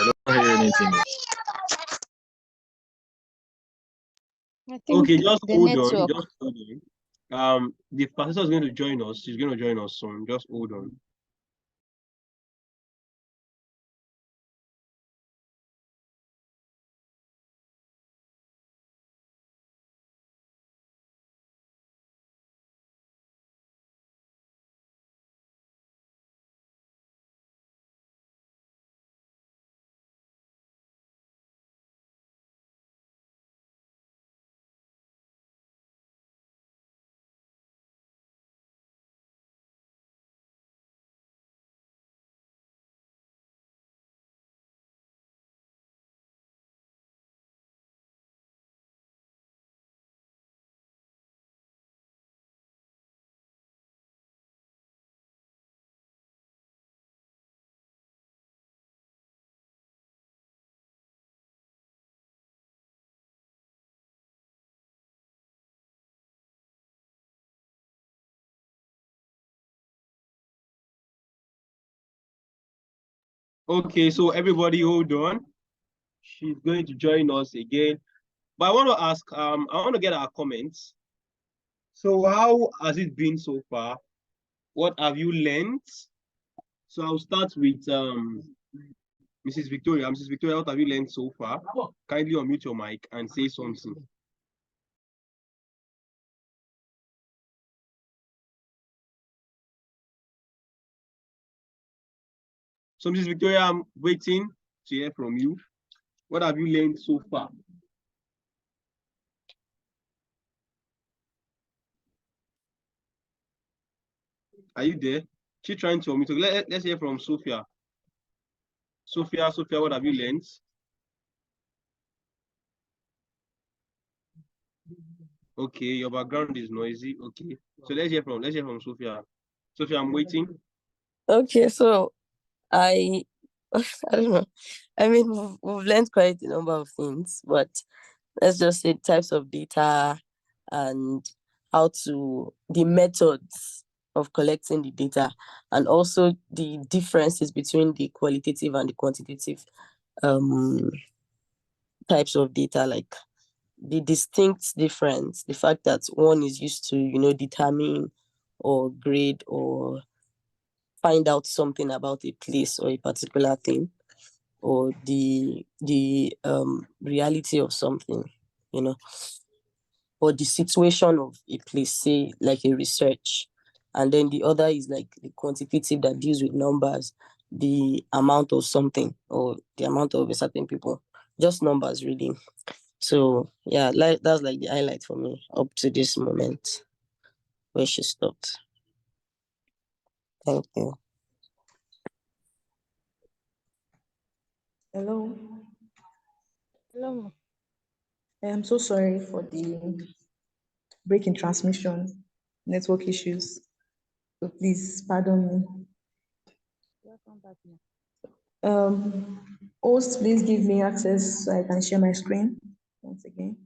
I don't hear anything. I think Okay, just the hold on. network. Just hold on. The professor is going to join us. She's going to join us soon. Just hold on. Okay, so everybody hold on. She's going to join us again. But I want to ask, I want to get our comments. So how has it been so far? What have you learned? So I'll start with Mrs. Victoria. Mrs. Victoria, what have you learned so far? Kindly unmute your mic and say something. So Mrs. Victoria, I'm waiting to hear from you. What have you learned so far? Are you there? She's trying to unmute. Let's hear from Sophia. Sophia, what have you learned? Okay, your background is noisy. Okay, so let's hear from Sophia. Sophia, I'm waiting. Okay, so I don't know. I mean, we've learned quite a number of things, but let's just say types of data and the methods of collecting the data, and also the differences between the qualitative and the quantitative types of data, like the distinct difference, the fact that one is used to, determine or grade or find out something about a place or a particular thing, or the reality of something, or the situation of a place, say like a research. And then the other is like the quantitative that deals with numbers, the amount of something or the amount of a certain people, just numbers really. So yeah, that's like the highlight for me up to this moment where she stopped. Thank you. Hello. Hello. I'm so sorry for the break in transmission, network issues. So please pardon me. Welcome back, ma. Host, please give me access so I can share my screen once again.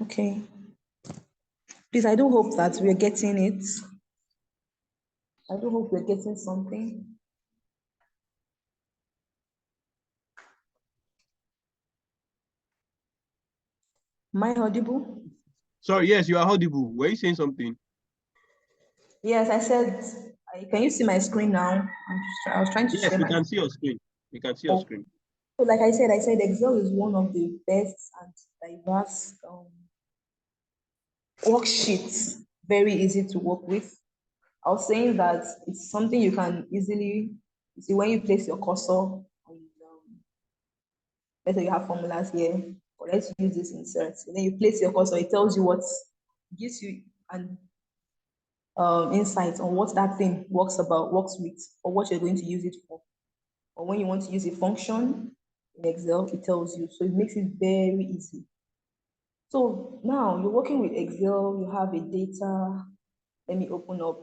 Okay. Please, I do hope that we're getting it. I do hope we're getting something. Am I audible? Sorry, yes, you are audible. Were you saying something? Yes, I said, can you see my screen now? I was trying to Yes, share we my can see your screen. We can see your screen. So like I said Excel is one of the best and diverse worksheets, very easy to work with. I was saying that it's something you can easily see when you place your cursor on, let's say you have formulas here, or let's use this insert. And then you place your cursor, it tells you gives you an insight on what that thing works with, or what you're going to use it for. Or when you want to use a function in Excel, it tells you. So it makes it very easy. So now you're working with Excel, you have a data. Let me open up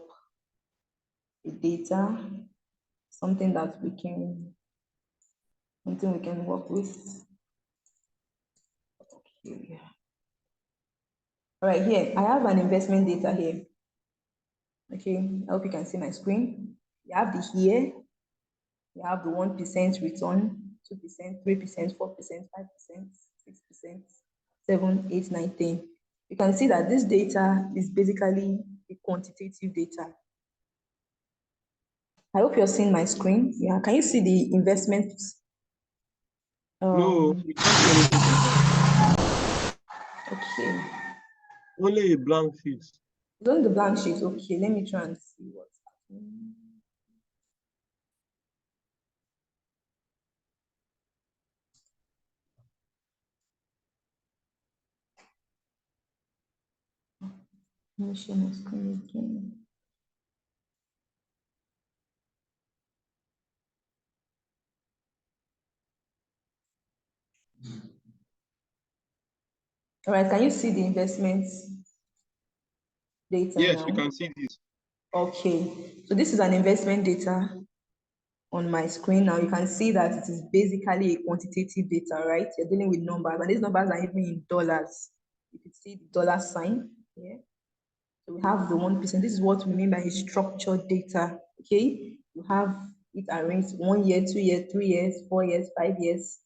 a data, something we can work with. Okay. All right, here, I have an investment data here. Okay, I hope you can see my screen. You have the here, you have the 1% return, 2%, 3%, 4%, 5%, 6%, 7, 8, 9, 10. You can see that this data is basically a quantitative data. I hope you're seeing my screen. Yeah, can you see the investments? No, we can't see anything like that. Okay. Only a blank sheet. It's on the blank sheet. Okay, let me try and see what's happening. Let me share my screen again. All right, can you see the investments data Yes, now? we can see this. Okay, so this is an investment data on my screen now. You can see that it is basically a quantitative data, right? You're dealing with numbers, and these numbers are even in dollars. You can see the dollar sign here. So we have the 1%. This is what we mean by structured data. Okay, you have it arranged 1 year, 2 years, 3 years, 4 years, 5 years,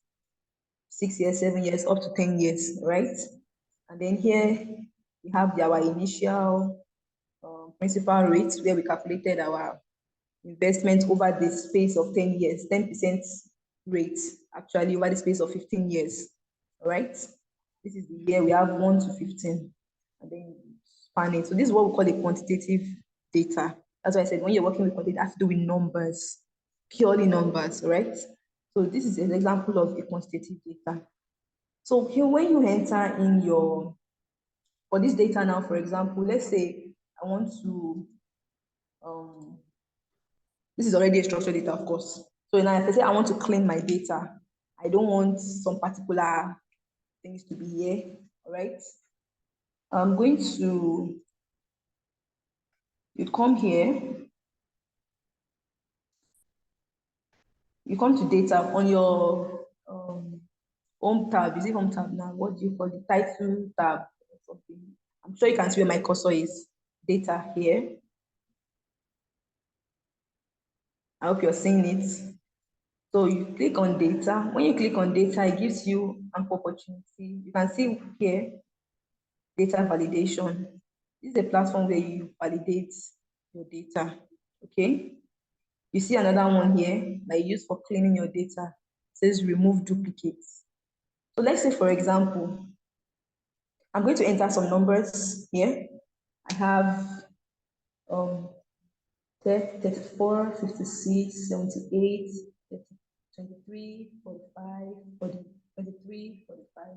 6 years, 7 years, up to 10 years, right? And then here we have our initial principal rates where we calculated our investment over the space of 10 years, 10% rate actually over the space of 15 years, all right? This is the year we have 1 to 15, and then spanning. So this is what we call a quantitative data. That's why I said when you're working with quantitative, it has to do with numbers, purely numbers, right? So this is an example of a quantitative data. So here, when you enter in for this data now, for example, let's say I want to, this is already a structured data, of course. So now if I say I want to clean my data, I don't want some particular things to be here, all right? I'm going to, you come here, you come to data on your home tab. Is it home tab now? What do you call the title tab or something? I'm sure you can see where my cursor is. Data here. I hope you're seeing it. So you click on data. When you click on data, it gives you an opportunity. You can see here, data validation. This is a platform where you validate your data, okay? You see another one here that you use for cleaning your data. It says remove duplicates. So let's say, for example, I'm going to enter some numbers here. I have 34, 56, 78, 23, 45, 40, 23, 45,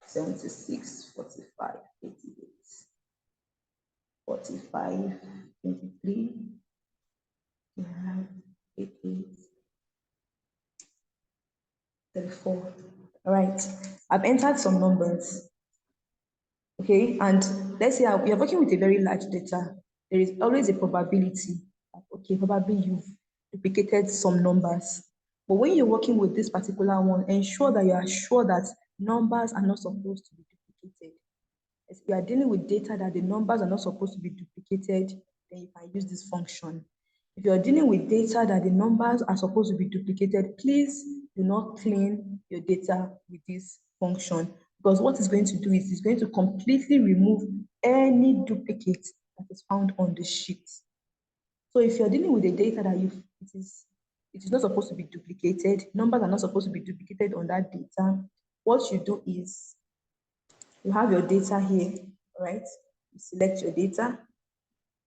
76, 45, 88, 45, 23, 88, 34. All right, I've entered some numbers. Okay, and let's say we are working with a very large data. There is always a probability that, okay, probably you've duplicated some numbers. But when you're working with this particular one, ensure that you are sure that numbers are not supposed to be duplicated. If you are dealing with data that the numbers are not supposed to be duplicated, then you can use this function. If you are dealing with data that the numbers are supposed to be duplicated, please do not clean your data with this function, because what it's going to do is it's going to completely remove any duplicate that is found on the sheet. So if you're dealing with the data that it is not supposed to be duplicated, numbers are not supposed to be duplicated on that data, what you do is you have your data here, right? You select your data,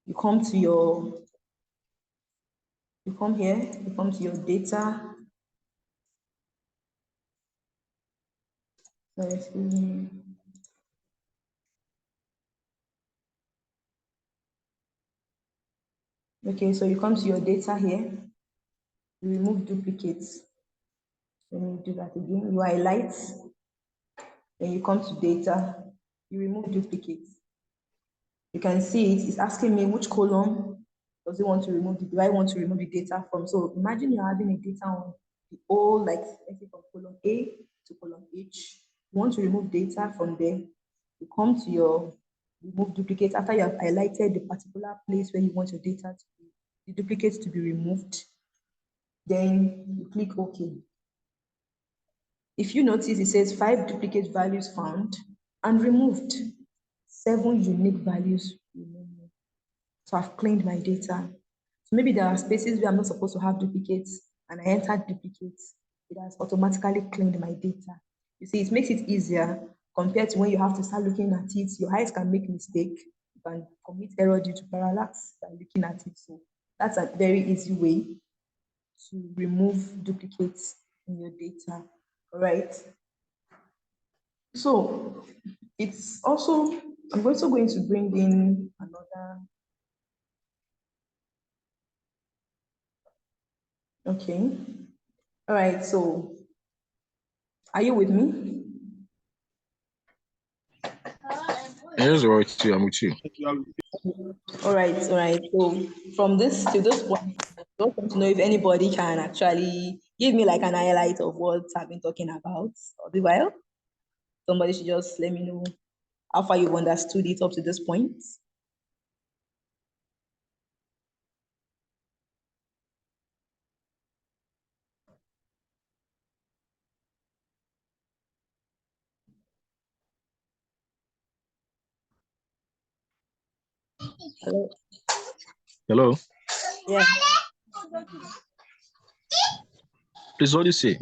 you come to your, you come here, you come to your data. So excuse me. Okay, so you come to your data here, you remove duplicates. Let me do that again. You highlight, then you come to data, you remove duplicates. You can see it's asking me which column does it want to remove, do I want to remove the data from? So imagine you're having a data on the whole, like let's say from column A to column H. You want to remove data from there. You come to your remove duplicates after you have highlighted the particular place where you want your data to be, the duplicates to be removed. Then you click OK. If you notice, it says 5 duplicate values found and removed, 7 unique values removed. So I've cleaned my data. So maybe there are spaces where I'm not supposed to have duplicates and I entered duplicates. It has automatically cleaned my data. You see, it makes it easier compared to when you have to start looking at it. Your eyes can make mistake. You can commit error due to parallax by looking at it. So that's a very easy way to remove duplicates in your data. All right. So it's also, I'm also going to bring in another. Okay. All right. So are you with me? Yes, I'm with you. I'm with you. All right. All right. So from this to this point, I just want to know if anybody can actually give me like an highlight of what I've been talking about all the while. Somebody should just let me know how far you've understood it up to this point. Hello? Hello. Yeah. Please, what do you say?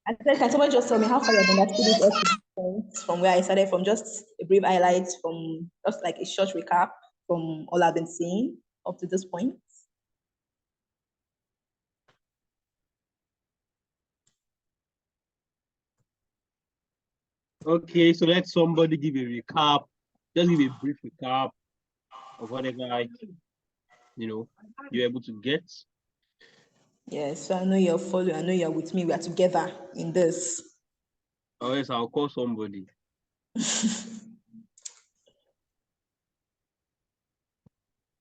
I said, can somebody just tell me how far you've understood it up to this point from where I started, from just a brief highlight, from just like a short recap from all I've been saying up to this point? Okay, so let somebody give a recap. Just give a brief recap of whatever you're able to get. Yes, so I know you're following, I know you're with me, we are together in this. Or else I'll call somebody. If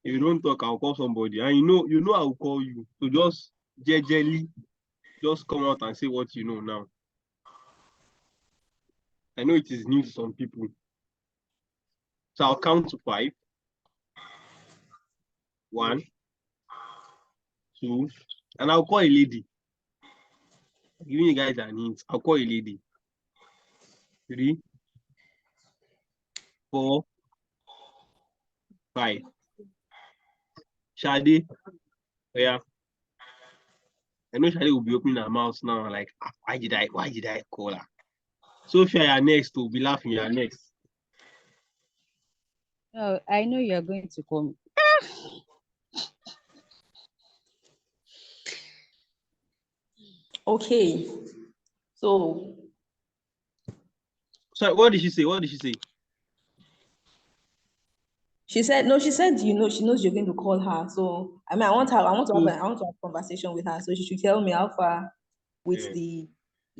you don't talk, I'll call somebody. And you know I'll call you. So just jejely, just come out and say what you know now. I know it is new to some people. So I'll count to 5. 1, 2, and I'll call a lady. I'm giving you guys an hint. I'll call a lady. 3, 4, 5. Shade, yeah. I know Shade will be opening her mouth now, like, why did I call her? Sophia, you're next. We'll be laughing. You're next. No, I know you're going to come. Okay. So What did she say? What did she say? she said, no, she said, you know, she knows you're going to call her. So I mean, I want to have a conversation with her. So she should tell me how far with the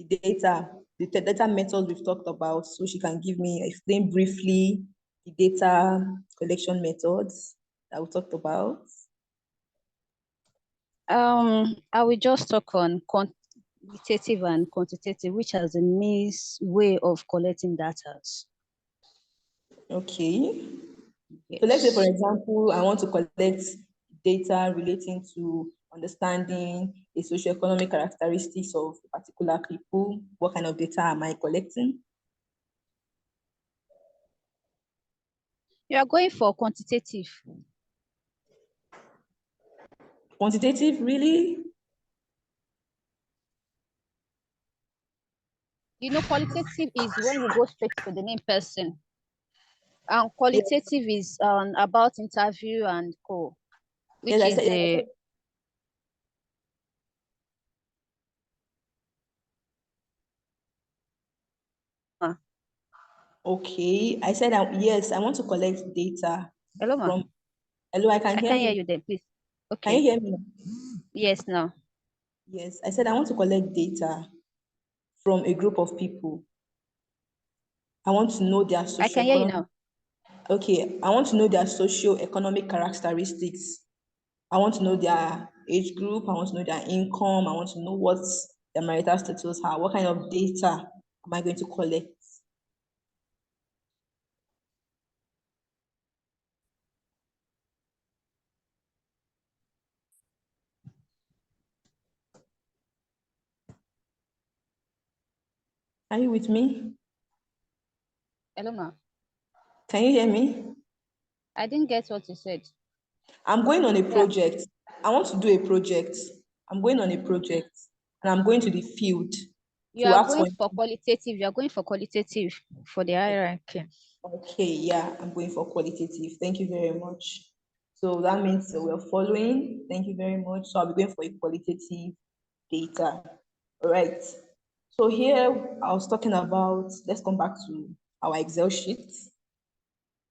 data, the data methods we've talked about. So she can explain briefly the data collection methods that we talked about. I will just talk on quantitative and quantitative, which has a means way of collecting data. Okay. Yes. So let's say, for example, I want to collect data relating to understanding the socioeconomic characteristics of particular people. What kind of data am I collecting? You are going for quantitative. Quantitative, really? You know, qualitative is when you go straight to the main person. And qualitative is about interview and co, which Yes, is a okay. I said, yes, I want to collect data. Hello, ma. From. Hello, I can hear hear you then, please. Okay. Can you hear me? Yes, now. Yes, I said I want to collect data from a group of people. I want to know their I can hear you now. Okay, I want to know their socio-economic characteristics. I want to know their age group. I want to know their income. I want to know what their marital status are. What kind of data am I going to collect? Are you with me? Hello, ma. Can you hear me? I didn't get what you said. I'm going on a project. I want to do a project. I'm going on a project and I'm going to the field. You are going for qualitative. You are going for qualitative for the hierarchy. Okay, yeah, I'm going for qualitative. Thank you very much. So that means we're following. Thank you very much. So I'll be going for a qualitative data. All right. So here I was talking about, let's come back to our Excel sheet.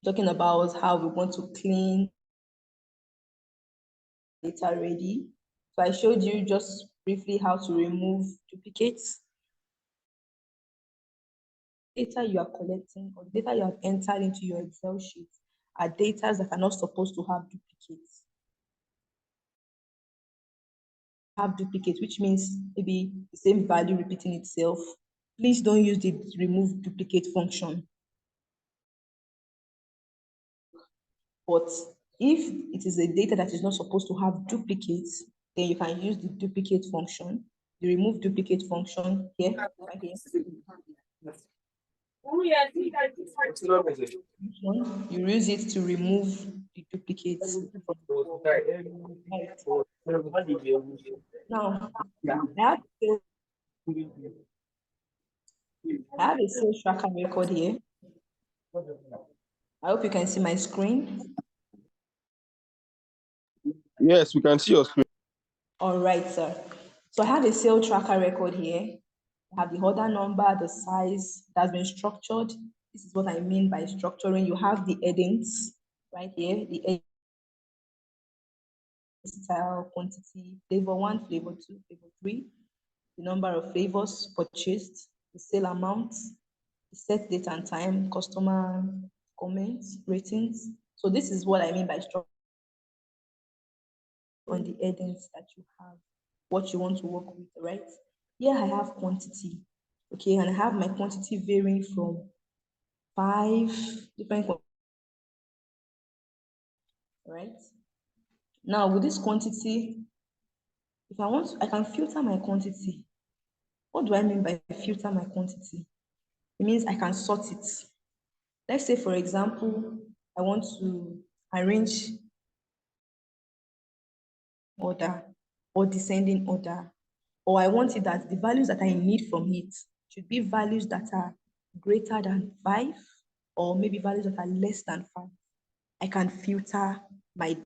Talking about how we want to clean data ready. So I showed you just briefly how to remove duplicates. Data you are collecting or data you have entered into your Excel sheet are data that are not supposed to have duplicates. Have duplicates, which means maybe the same value repeating itself. Please don't use the remove duplicate function. But if it is a data that is not supposed to have duplicates, then you can use the duplicate function, the remove duplicate function here, right here. You use it to remove the duplicates. Now, I have a sales tracker record here. I hope you can see my screen. Yes, we can see your screen. All right, sir. So I have a sale tracker record here. I have the order number, the size that's been structured. This is what I mean by structuring. You have the headings right here, the style, quantity, flavor 1, flavor 2, flavor 3, the number of flavors purchased, the sale amount, the set date and time, customer comments, ratings. So this is what I mean by structure on the headings that you have, what you want to work with, right? Here I have quantity, okay, and I have my quantity varying from 5 different right? Now with this quantity, if I want, I can filter my quantity. What do I mean by filter my quantity? It means I can sort it. Let's say, for example, I want to arrange order or descending order, or I want it that the values that I need from it should be values that are greater than 5, or maybe values that are less than 5. I can filter my,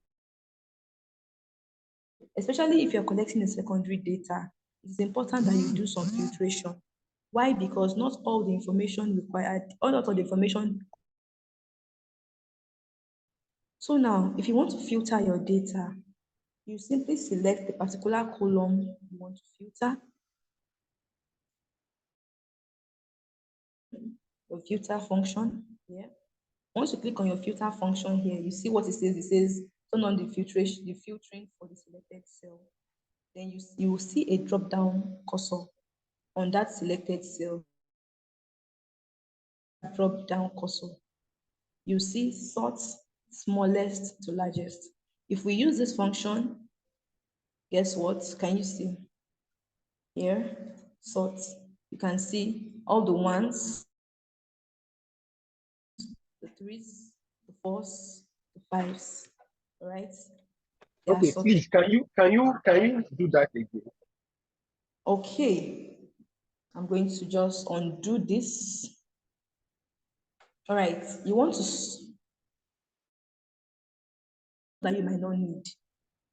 especially if you're collecting the secondary data, it's important that you do some filtration. Why? Because not all the information required, or not all the information. So now, if you want to filter your data, you simply select the particular column you want to filter. Your filter function here. Once you click on your filter function here, you see what it says. It says turn on the filtering for the selected cell. Then you will see a drop-down cursor on that selected cell. Drop-down cursor. You see sort smallest to largest. If we use this function, guess what? Can you see? Here, sort. You can see all the ones, the 3s, the 4s, the 5s, right? Okay, please, can you do that again? Okay, I'm going to just undo this. All right, you want to that you might not need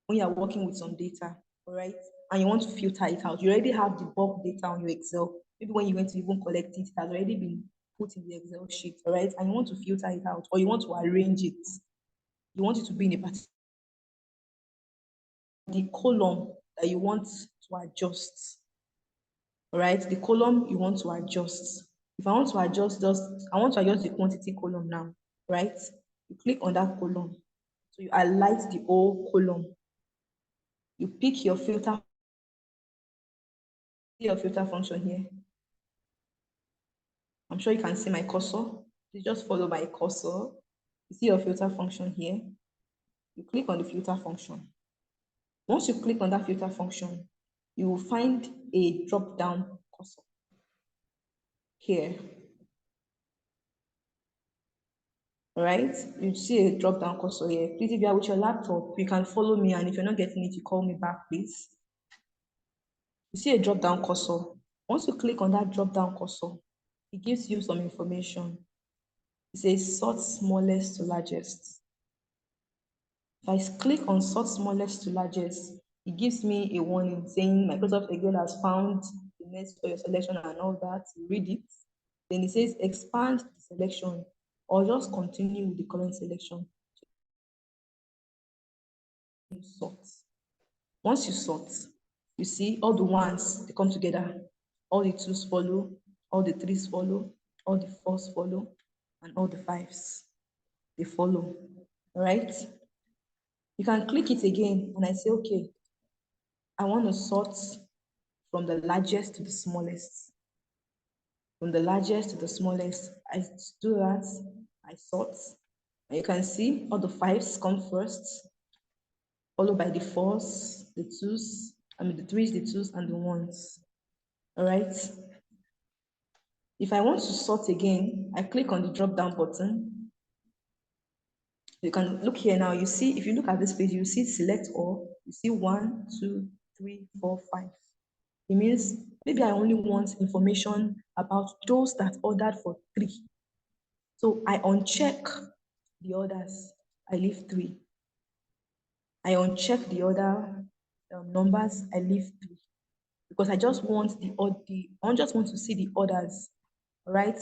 when you are working with some data, all right, and you want to filter it out. You already have the bulk data on your Excel. Maybe when you went to even collect it, it has already been put in the Excel sheet, all right, and you want to filter it out, or you want to arrange it. You want it to be in a particular, the column that you want to adjust, all right, the column you want to adjust. If I want to adjust I want to adjust the quantity column now, right? You click on that column. So you highlight the whole column. You pick your filter, see your filter function here. I'm sure you can see my cursor. You just follow my cursor. You see your filter function here. You click on the filter function. Once you click on that filter function, you will find a drop-down cursor here. All right, you see a drop-down cursor here. Please, if you are with your laptop, you can follow me, and if you're not getting it, you call me back, please. You see a drop-down cursor. Once you click on that drop-down cursor, it gives you some information. It says sort smallest to largest. If I click on sort smallest to largest, it gives me a warning saying Microsoft Excel has found the next for your selection and all that. You read it. Then it says expand the selection or just continue with the current selection. You sort. Once you sort, you see all the ones, they come together. All the 2s follow, all the 3s follow, all the 4s follow, and all the 5s, they follow, all right? You can click it again, and I say, okay, I want to sort from the largest to the smallest. From the largest to the smallest, I do that, I sort. And you can see all the 5s come first, followed by the 4s, the 2s, the 3s, the 2s, and the 1s. All right. If I want to sort again, I click on the drop-down button. You can look here now. You see, if you look at this page, you see select all. You see 1, 2, 3, 4, 5. It means maybe I only want information about those that ordered for 3. So I uncheck the orders. I leave 3. I uncheck the other numbers. I leave 3 because I just want I just want to see the orders, right?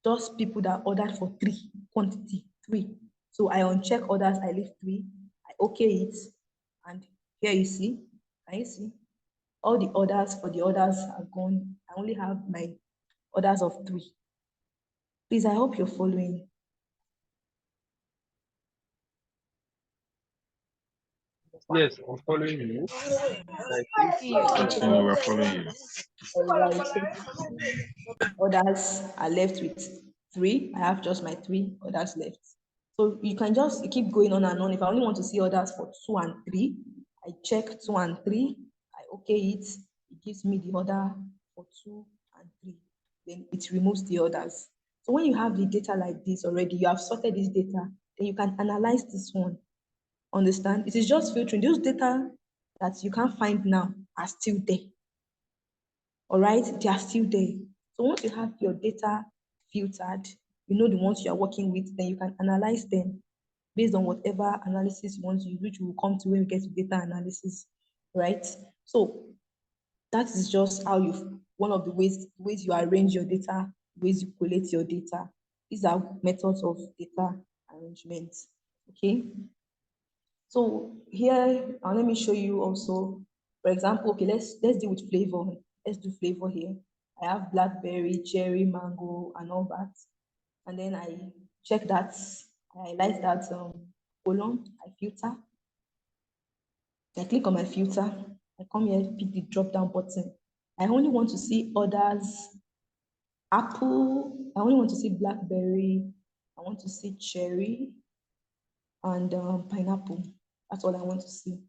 Those people that ordered for 3, quantity 3. So I uncheck orders. I leave 3. I okay it, and here you see. Can you see? All the orders for the orders are gone. I only have my orders of 3. Please, I hope you're following. Yes, I'm following you. I think We're following you. Others are left with 3. I have just my 3 others left. So you can just keep going on and on. If I only want to see orders for 2 and 3, I check 2 and 3, I okay it gives me the order for 2 and 3. Then it removes the orders. So when you have the data like this already, you have sorted this data, then you can analyze this one. Understand? It is just filtering. Those data that you can't find now are still there. All right, they are still there. So once you have your data filtered, you know the ones you are working with, then you can analyze them based on whatever analysis you want to use, which will come to when we get to data analysis, right? So that is just how one of the ways you arrange your data, ways you collect your data. These are methods of data arrangement, okay? So here, let me show you also, for example, okay, let's deal with flavor. Let's do flavor here. I have blackberry, cherry, mango, and all that. And then I check that, I highlight that column, I filter. I click on my filter. I come here, pick the drop down button. I only want to see others, apple. I only want to see blackberry. I want to see cherry and pineapple. That's all I want to see.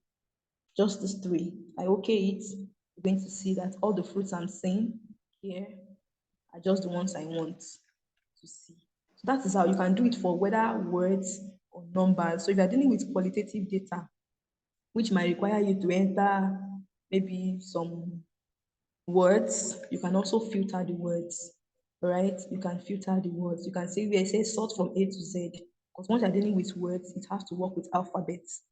Just these 3. I okay it. You're going to see that all the fruits I'm seeing here are just the ones I want to see. So that is how you can do it for whether words or numbers. So if you're dealing with qualitative data, which might require you to enter maybe some words, you can also filter the words, right? You can filter the words. You can say where it says sort from A to Z, because once you're dealing with words, it has to work with alphabets.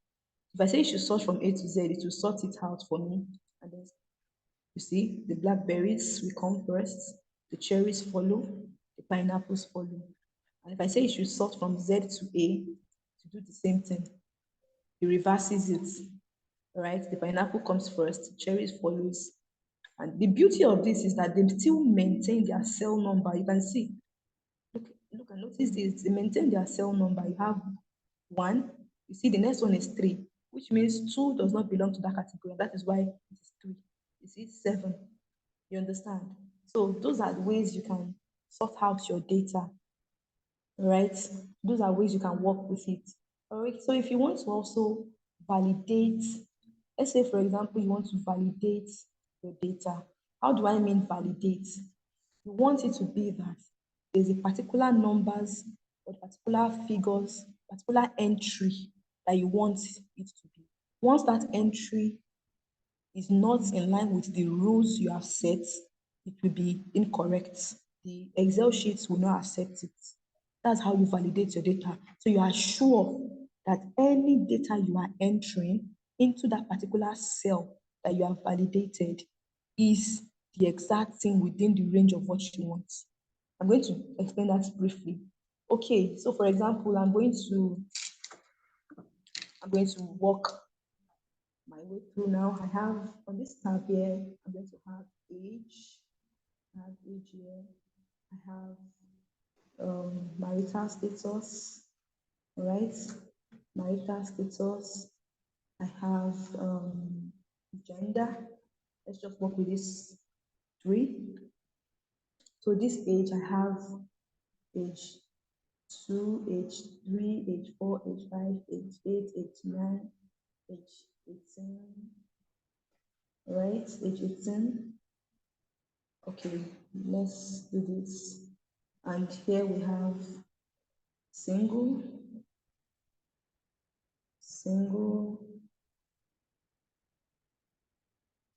If I say you should sort from A to Z, it will sort it out for me. And then you see the blackberries will come first, the cherries follow, the pineapples follow. And if I say you should sort from Z to A, to do the same thing, it reverses it, right? The pineapple comes first, the cherries follows. And the beauty of this is that they still maintain their cell number. You can see, look and notice this, they maintain their cell number. You have 1, you see the next one is 3, which means 2 does not belong to that category. That is why it is 3. You see 7. You understand? So those are the ways you can sort out your data, right? Those are ways you can work with it. All right. So if you want to also validate, let's say for example, you want to validate your data. How do I mean validate? You want it to be that there's a particular numbers or particular figures, particular entry that you want it to be. Once that entry is not in line with the rules you have set, it will be incorrect. The Excel sheets will not accept it. That's how you validate your data. So you are sure that any data you are entering into that particular cell that you have validated is the exact thing within the range of what you want. I'm going to explain that briefly. Okay, so for example, I'm going to walk my way through now. I have on this tab here, I'm going to have age. I have age here. I have marital status. All right, marital status. I have gender. Let's just work with this 3. So this age, I have age 2, age 3, age 4, age 5, age 8, age 9, age 18. Right, age 18. Okay, let's do this. And here we have single, single,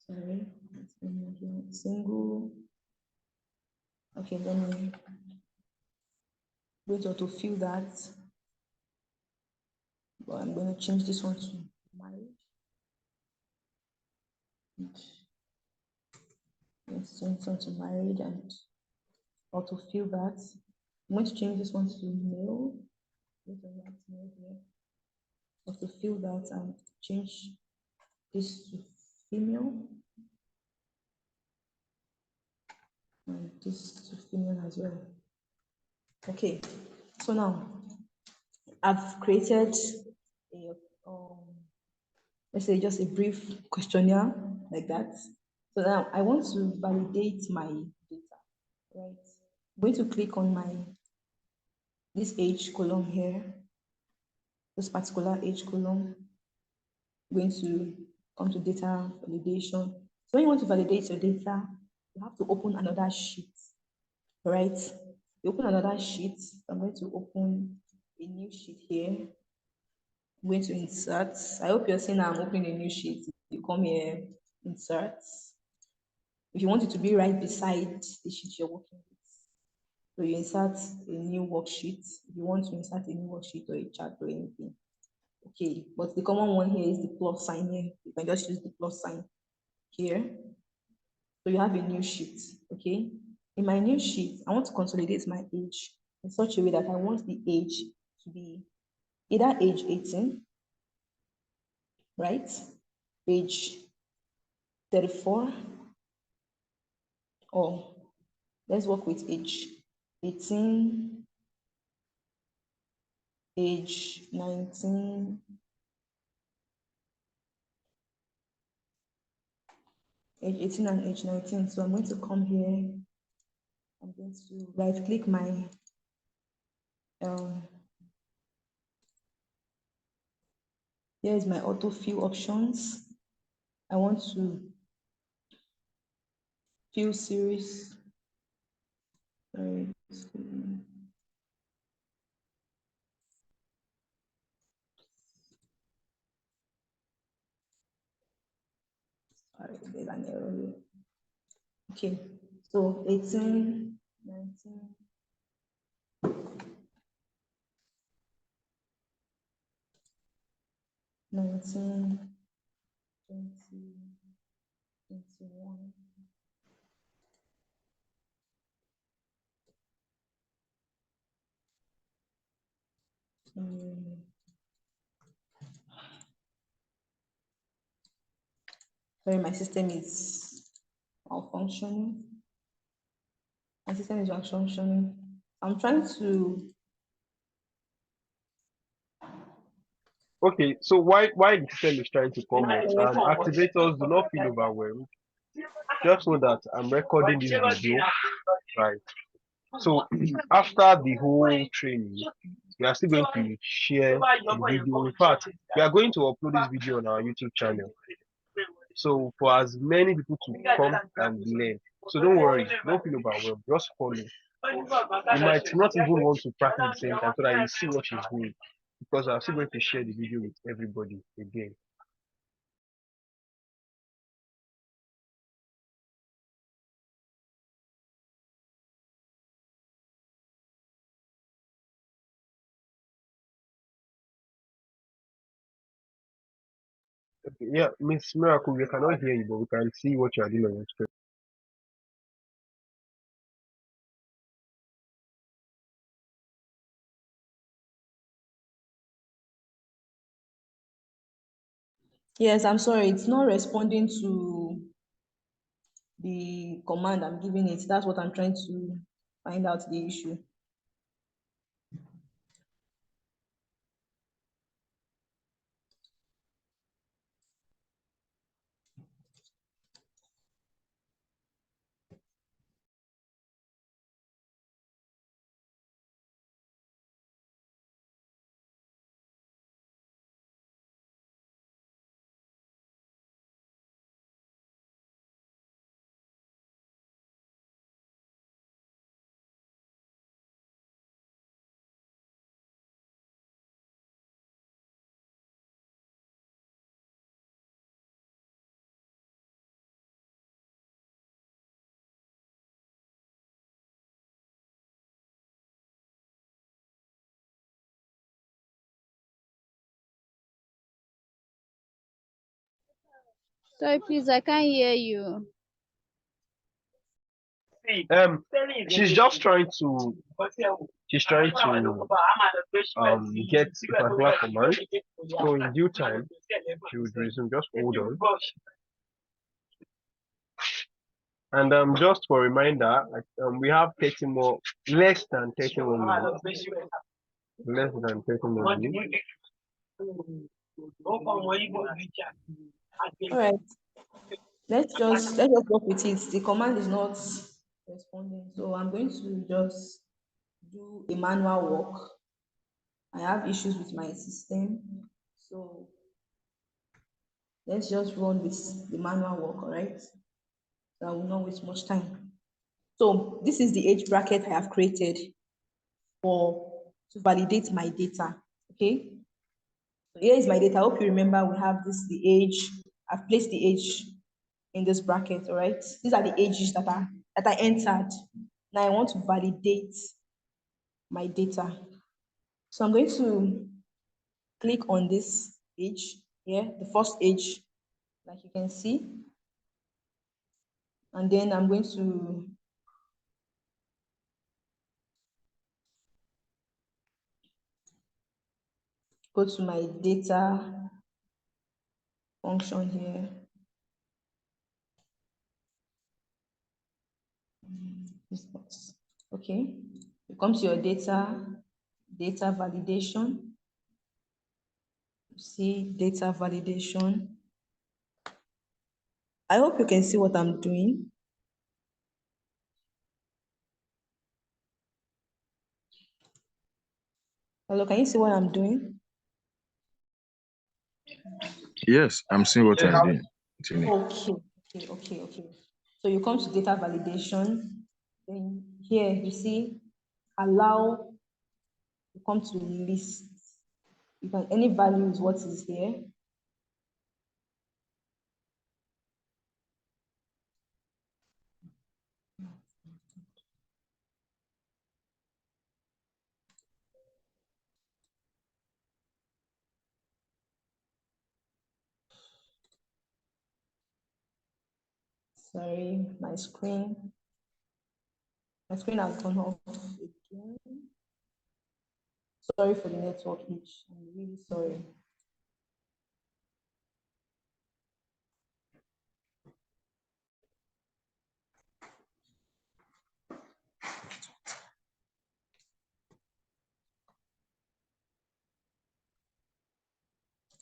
sorry, single. Okay, let me wait to fill that. But I'm going to change this one to marriage. Let's change this one to married and autofill that. I'm going to change this one to male. Autofill that and change this to female. And this to female as well. Okay, so now I've created a let's say just a brief questionnaire like that. So now I want to validate my data, right? I'm going to click on this age column here. this particular age column. Going to come to data validation. So when you want to validate your data, you have to open another sheet, right? You open another sheet. I'm going to open a new sheet here. I'm going to insert. I hope you're seeing I'm opening a new sheet. You come here, insert. If you want it to be right beside the sheet you're working with, so you insert a new worksheet. If you want to insert a new worksheet or a chart or anything. Okay, but the common one here is the plus sign here. You can just use the plus sign here. So you have a new sheet, okay? In my new sheet, I want to consolidate my age in such a way that I want the age to be either age 18, right? Age 34, or let's work with age 18, age 19, age 18 and age 19. So I'm going to come here. I'm going to right click my here is my auto fill options. I want to fill series. Sorry. Sorry, there's an error here. Okay, so 18, 19, 19, 20, 21. Sorry, my system is malfunctioning. My system is malfunctioning. I'm trying to. Okay, so why the system is trying to come out, and activators do not feel overwhelmed. Just know that I'm recording this video, right? So after the whole training, we are still going to share the video. In fact, we are going to upload this video on our YouTube channel. So for as many people to come and learn. So don't worry, don't feel overwhelmed, just follow. You might not even want to practice the same time so that you see what she's doing. Because I'm still going to share the video with everybody again. Okay, yeah, Miss Miracle, we cannot hear you, but we can see what you are doing on your screen. Yes, I'm sorry, it's not responding to the command I'm giving it. That's what I'm trying to find out the issue. Sorry, please, I can't hear you. She's just trying to get a particular command. So in due time, she would resume. Just hold on. And just for a reminder, we have 30 more, less than 30 more minutes. Less than 30 more minutes. All right. Let's just work with it. The command is not responding, so I'm going to just do a manual work. I have issues with my system, so let's just run with the manual work, all right? So I will not waste much time. So this is the age bracket I have created to validate my data, okay? So here is my data. I hope you remember we have this, the age. I've placed the age in this bracket, all right? These are the ages that I entered. Now I want to validate my data. So I'm going to click on this age here, the first age, like you can see. And then I'm going to go to my data function here. This box. Okay, you come to your data validation. See data validation. I hope you can see what I'm doing. Hello, can you see what I'm doing? Yes, I'm seeing what I'm doing. Okay. So you come to data validation. Then here you see allow, you come to list. You can, any value is what is here. Sorry, my screen has gone off again. Sorry for the network glitch. I'm really sorry.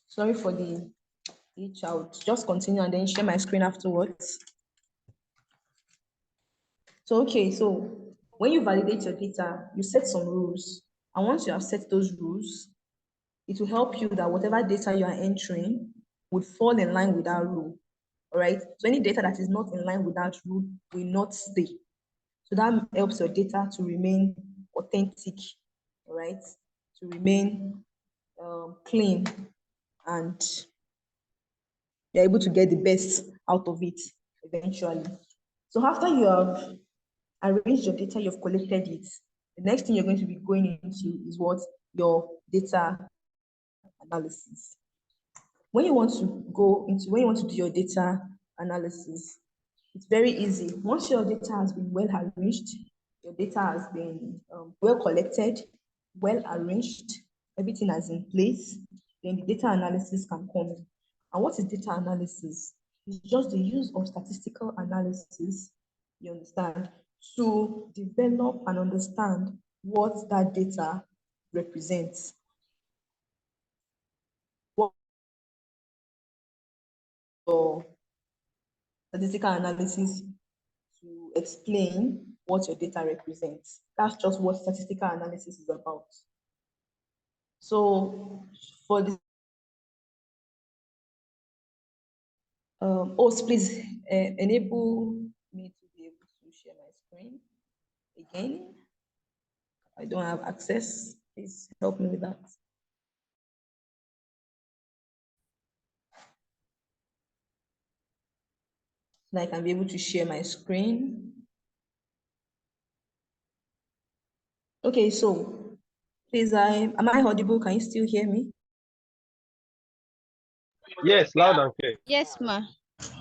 Sorry for the glitch out. Just continue and then share my screen afterwards. So, okay, so when you validate your data, you set some rules. And once you have set those rules, it will help you that whatever data you are entering would fall in line with that rule. All right. So any data that is not in line with that rule will not stay. So that helps your data to remain authentic, all right, to remain clean, and you're able to get the best out of it eventually. So after you have arranged your data, you've collected it, the next thing you're going to be going into is what? Your data analysis. When you want to do your data analysis, it's very easy. Once your data has been well arranged, your data has been well collected, well arranged, everything is in place, then the data analysis can come in. And what is data analysis? It's just the use of statistical analysis, you understand, to develop and understand what that data represents. What your statistical analysis to explain what your data represents. That's just what statistical analysis is about. So for the host, please enable me to be able to share my screen again. I don't have access. Please help me with that. So I can be able to share my screen. Okay, so please, am I audible? Can you still hear me? Yes, loud and clear. Yes, ma.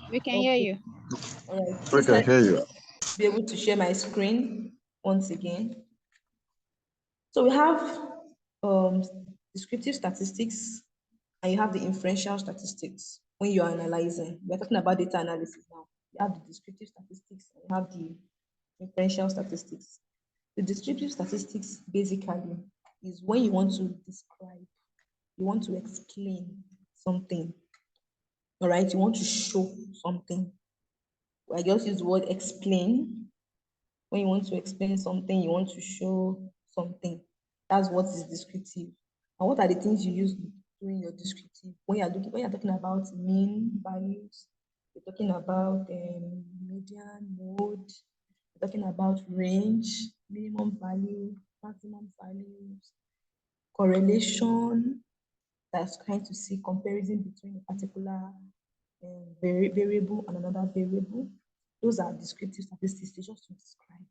We can hear you. All right. We Please can hear you. be able to share my screen once again. So we have descriptive statistics and you have the inferential statistics when you are analyzing. We're talking about data analysis now. You have the descriptive statistics and you have the inferential statistics. The descriptive statistics basically is when you want to describe, you want to explain something, all right? You want to show something. I just use the word explain. When you want to explain something, you want to show something. That's what is descriptive. And what are the things you use during your descriptive? When you're talking about mean values, you're talking about median, mode, you're talking about range, minimum value, maximum values, correlation, that's trying to see comparison between a particular variable and another variable. Those are descriptive statistics, they're just to describe.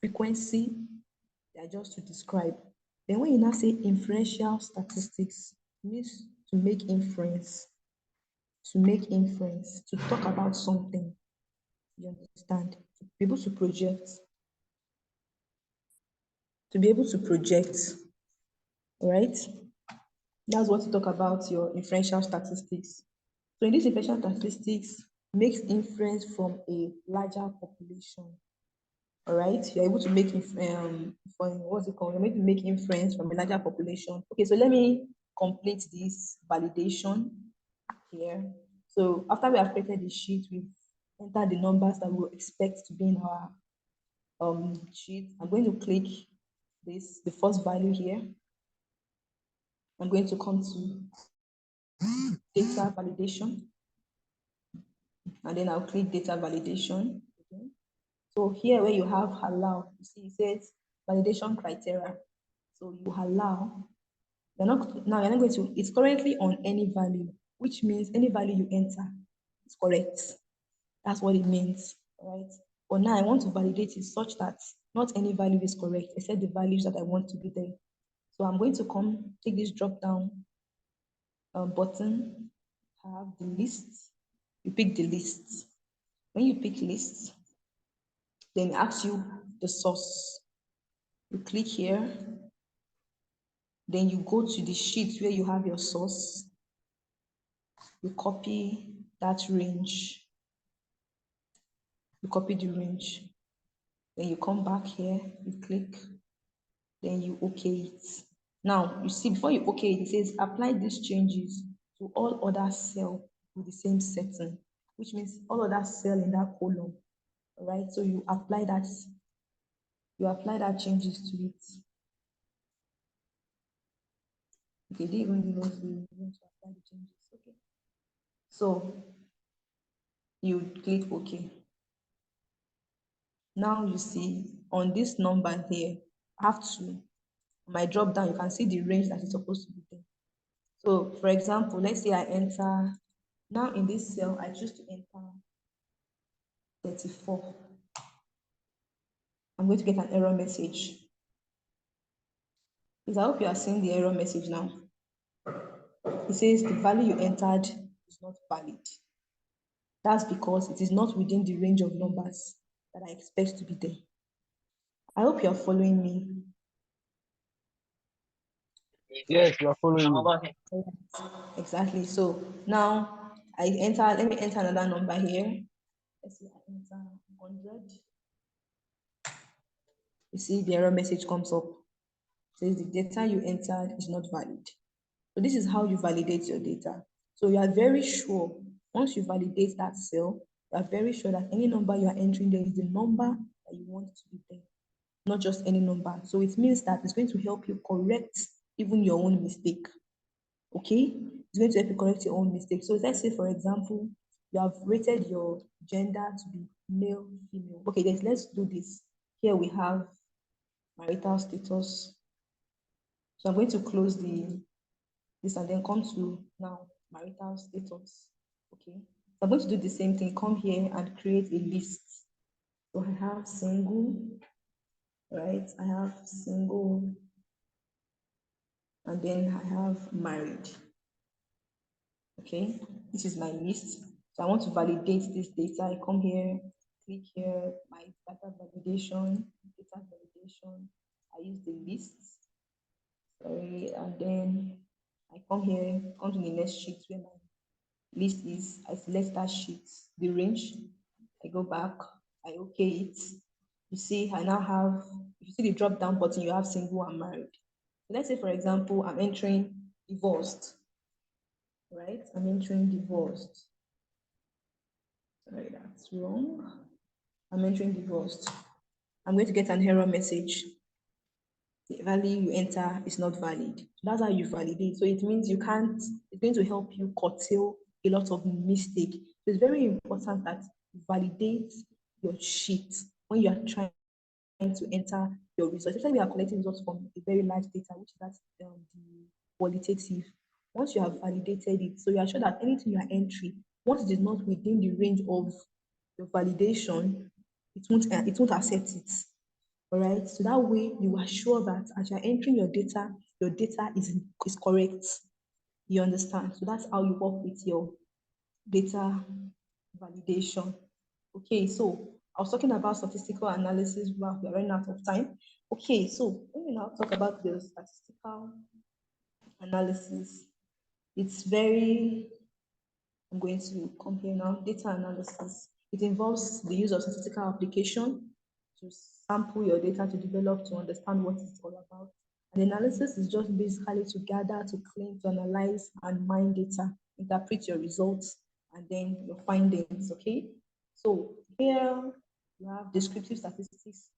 Frequency, they are just to describe. Then when you now say inferential statistics, it means to make inference, to talk about something, you understand, to be able to project, all right? That's what you talk about your inferential statistics. So in this inferential statistics, makes inference from a larger population. All right, you're able to make what's it called? You're able to make inference from a larger population. Okay, so let me complete this validation here. So after we have created the sheet, we've entered the numbers that we expect to be in our sheet. I'm going to click this, the first value here. I'm going to come to data validation, and then I'll click data validation. Okay. So here where you have allow, you see it says validation criteria. So you allow, you're not going to, it's currently on any value, which means any value you enter is correct. That's what it means, right? But now I want to validate it such that not any value is correct, except the values that I want to be there. So I'm going to take this drop down button, have the list, you pick the list. When you pick list, then it asks you the source. You click here, then you go to the sheet where you have your source. You copy that range. You copy the range. Then you come back here, you click, then you OK it. Now, you see, before you OK it, it says apply these changes to all other cells with the same setting, which means all other cells in that column. All right, so you apply that changes to it. Okay, they even give us the to apply the changes. Okay. So you click OK. Now you see on this number here, I have to, my drop down, you can see the range that is supposed to be there. So for example, let's say I enter, now in this cell, I choose to enter 34. I'm going to get an error message. Please, I hope you are seeing the error message now. It says the value you entered is not valid. That's because it is not within the range of numbers that I expect to be there. I hope you are following me. Yes, you are following me. Exactly. So now let me enter another number here. Let's see, I enter 100. You see the error message comes up. It says the data you entered is not valid. So this is how you validate your data. So you are very sure, once you validate that cell, you are very sure that any number you are entering there is the number that you want to be there, not just any number. So it means that it's going to help you correct even your own mistake. Okay, it's going to help you correct your own mistake. So let's say, for example, you have rated your gender to be male, female. Okay, let's do this. Here we have marital status. So I'm going to close this and then come to now marital status. Okay, so I'm going to do the same thing. Come here and create a list. So I have single, right? I have single, and then I have married. Okay, this is my list. So I want to validate this data. I come here, click here, my data validation. I use the list. Sorry, and then I come here, come to the next sheet where my list is. I select that sheet, the range. I go back, I OK it. You see, I now have, if you see the drop down button, you have single and married. So let's say, for example, I'm entering divorced. Right? I'm entering divorced. Sorry, that's wrong. I'm entering divorced. I'm going to get an error message. the value you enter is not valid. That's how you validate. So it means you can't, it's going to help you curtail a lot of mistake. So it's very important that you validate your sheet when you are trying to enter your results. Especially we are collecting results from a very large data, which is that the qualitative. Once you have validated it, so you are sure that anything you are entering, once it is not within the range of your validation, it won't accept it. All right. So that way you are sure that as you're entering your data is correct. You understand? So that's how you work with your data validation. Okay, so I was talking about statistical analysis. Wow, we're running out of time. Okay, so when we now talk about the statistical analysis, it's very, I'm going to come here now, data analysis. It involves the use of statistical application to sample your data to develop, to understand what it's all about. And analysis is just basically to gather, to clean, to analyze and mine data, interpret your results, and then your findings, okay? So here you have descriptive statistics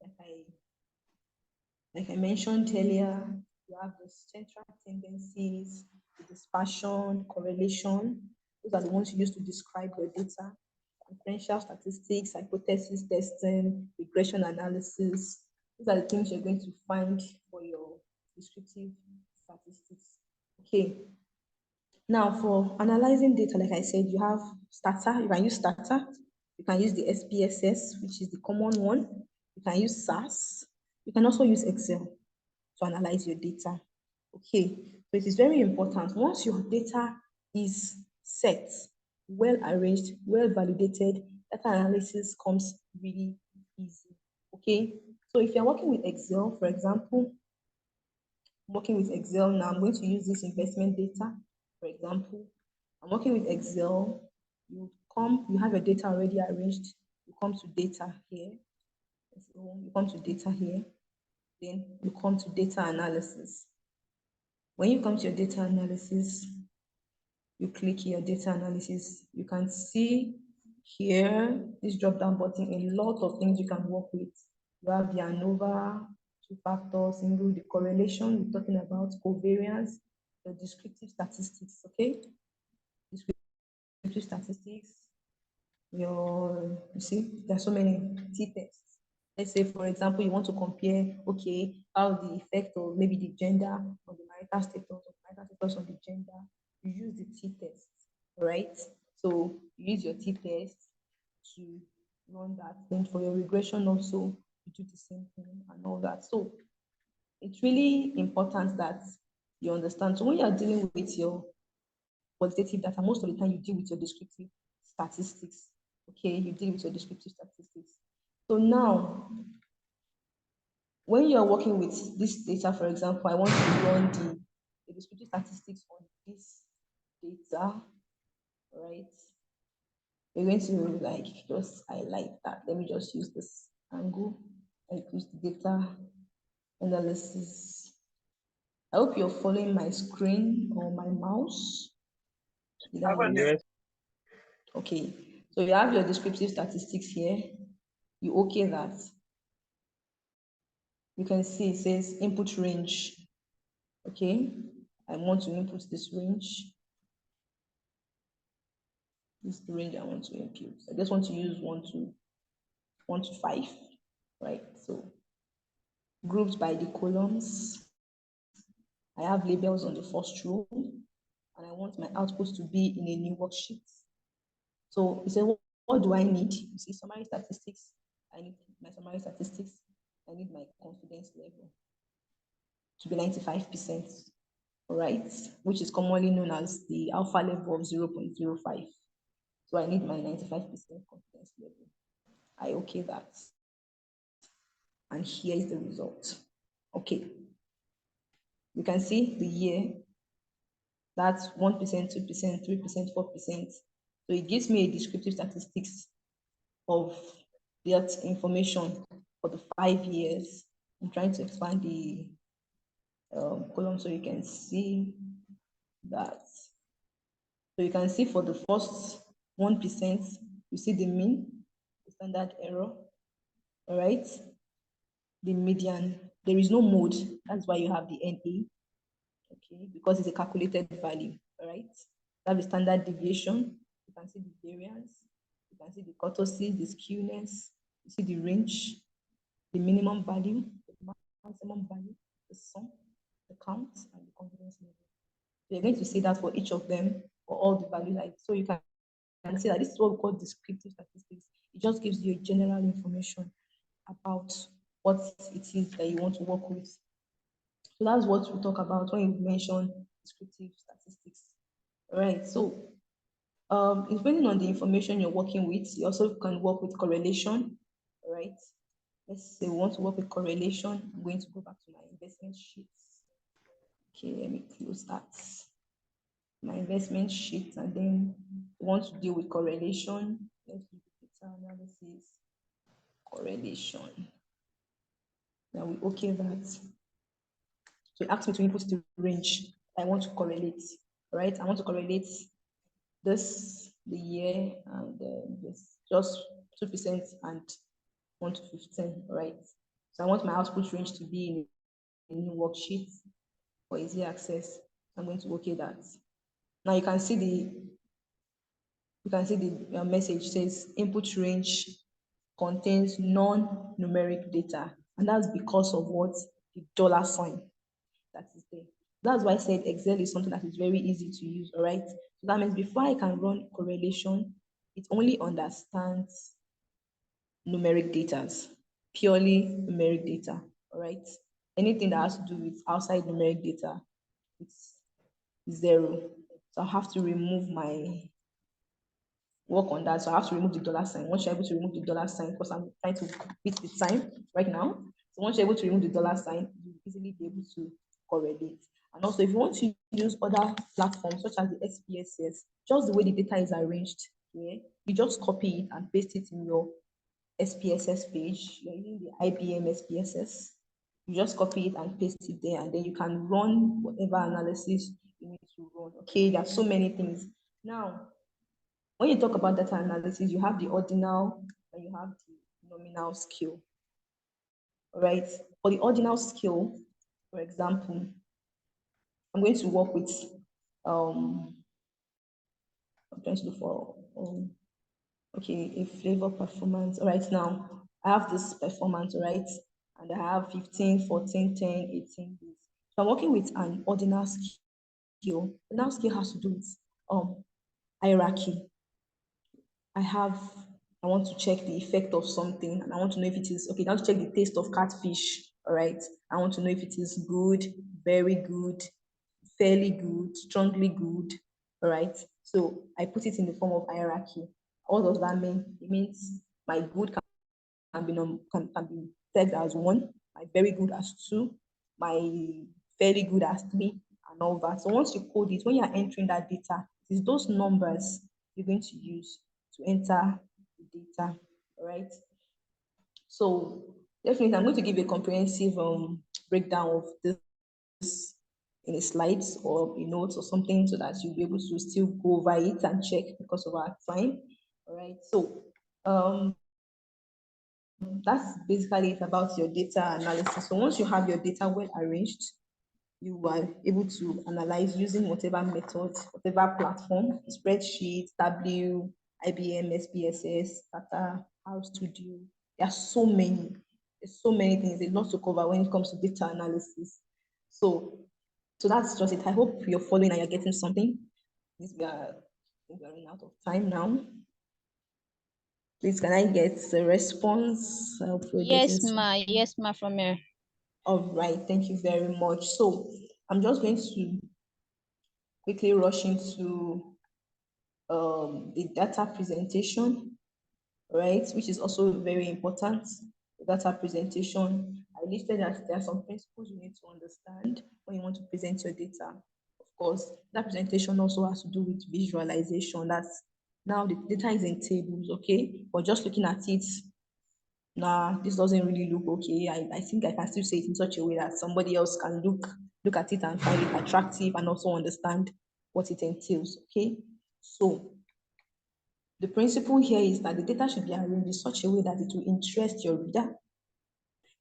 like I mentioned earlier. You have the central tendencies, the dispersion, correlation. Those are the ones you use to describe your data. Differential statistics, hypothesis testing, regression analysis. These are the things you're going to find for your descriptive statistics. Okay. Now for analyzing data, like I said, you have Stata. You can use Stata. You can use the SPSS, which is the common one. You can use SAS. You can also use Excel to analyze your data. Okay, so it is very important. Once your data is set, well arranged, well validated, data analysis comes really easy. Okay, so if you're working with Excel, for example, I'm working with Excel now, I'm going to use this investment data, for example. I'm working with Excel. You have your data already arranged. You come to data here. So you come to data here. Then you come to data analysis. When you come to your data analysis, you click your data analysis. You can see here, this drop down button, a lot of things you can work with. You have the ANOVA, two-factor, single, the correlation, we're talking about covariance, the descriptive statistics, okay? Descriptive statistics, you see, there are so many t-tests. Let's say, for example, you want to compare, okay, how the effect of maybe the gender on the marital status, or marital status on the gender, you use the t-test, right? So you use your t-test to run that. Then for your regression also, you do the same thing and all that. So it's really important that you understand. So when you are dealing with your qualitative data, most of the time you deal with your descriptive statistics. Okay, you deal with your descriptive statistics. So now, when you are working with this data, for example, I want to run the descriptive statistics on this data, right? We're going to like just highlight that. Let me just use this angle. I use the data analysis. I hope you're following my screen or my mouse. Yes. Okay, so you have your descriptive statistics here. You okay that? You can see it says input range. Okay, I want to input this range. This is the range I want to input. I just want to use 1 to 5, right? So grouped by the columns. I have labels on the first row, and I want my output to be in a new worksheet. So you say, what do I need? You see, summary statistics. I need my summary statistics. I need my confidence level to be 95%, all right? Which is commonly known as the alpha level of 0.05. So I need my 95% confidence level. I okay that. And here is the result. Okay. You can see the year. That's 1%, 2%, 3%, 4%. So it gives me a descriptive statistics of that information for the 5 years. I'm trying to expand the column so you can see that. So you can see for the first 1%, you see the mean, the standard error, all right? The median, there is no mode. That's why you have the NA, okay, because it's a calculated value, all right? You have the standard deviation. You can see the variance. You can see the kurtosis, the skewness. You see the range, the minimum value, the maximum value, the sum, the count, and the confidence level. So you're going to see that for each of them, for all the values. Like, so you can see that this is what we call descriptive statistics. It just gives you a general information about what it is that you want to work with. So that's what we talk about when you mention descriptive statistics. All right, so depending on the information you're working with, you also can work with correlation. All right, let's say we want to work with correlation. I'm going to go back to my investment sheets. Okay, let me close that. My investment sheet, and then we want to deal with correlation. Let's do data analysis, correlation. Now we okay that. So it asks me to input the range I want to correlate, right? I want to correlate this, the year, and this, just 2% and 1 to 15, right? So I want my output range to be in a new worksheet for easy access. I'm going to okay that. Now you can see the message says input range contains non-numeric data, and that's because of what? The $sign that is there. That's why I said Excel is something that is very easy to use, all right? So that means before I can run correlation, it only understands numeric data, purely numeric data, all right? Anything that has to do with outside numeric data, it's 0. So I have to remove my work on that. So I have to remove the $sign. Once you're able to remove the $sign, because I'm trying to beat the time right now. So once you're able to remove the $sign, you'll easily be able to correlate. And also, if you want to use other platforms such as the SPSS, just the way the data is arranged here, you just copy it and paste it in your SPSS page. You're using the IBM SPSS. You just copy it and paste it there, and then you can run whatever analysis you need to run. Okay, there are so many things. Now, when you talk about data analysis, you have the ordinal and you have the nominal scale. All right. For the ordinal scale, for example, I'm going to work with I'm trying to look for okay, a flavor performance. All right, now I have this performance, right? And I have 15, 14, 10, 18 days. So I'm working with an ordinal scale. Ordinal scale has to do with hierarchy. I want to check the effect of something, and I want to know if it is, okay, now to check the taste of catfish, all right? I want to know if it is good, very good, fairly good, strongly good, all right? So I put it in the form of hierarchy. What does that mean? It means my good can be tagged as 1, my very good as 2, my fairly good as 3, and all that. So once you code it, when you're entering that data, it's those numbers you're going to use to enter the data, all right? So definitely, I'm going to give a comprehensive breakdown of this in a slides or a notes or something, so that you'll be able to still go over it and check because of our time, all right? So that's basically it about your data analysis. So once you have your data well arranged, you are able to analyze using whatever method, whatever platform, spreadsheet, Tableau, IBM, SPSS, Data House Studio. There are so many. There's so many things. There's lots to cover when it comes to data analysis. So that's just it. I hope you're following and you're getting something. We are running out of time now. Please, can I get a response? Yes, ma, from here. All right, thank you very much. So I'm just going to quickly rush into the data presentation, right, which is also very important. The data presentation, I listed that there are some principles you need to understand when you want to present your data. Of course, that presentation also has to do with visualization. That's now the data is in tables, okay, but just looking at it, nah, this doesn't really look okay. I think I can still say it in such a way that somebody else can look at it and find it attractive and also understand what it entails, okay? So the principle here is that the data should be arranged in such a way that it will interest your reader.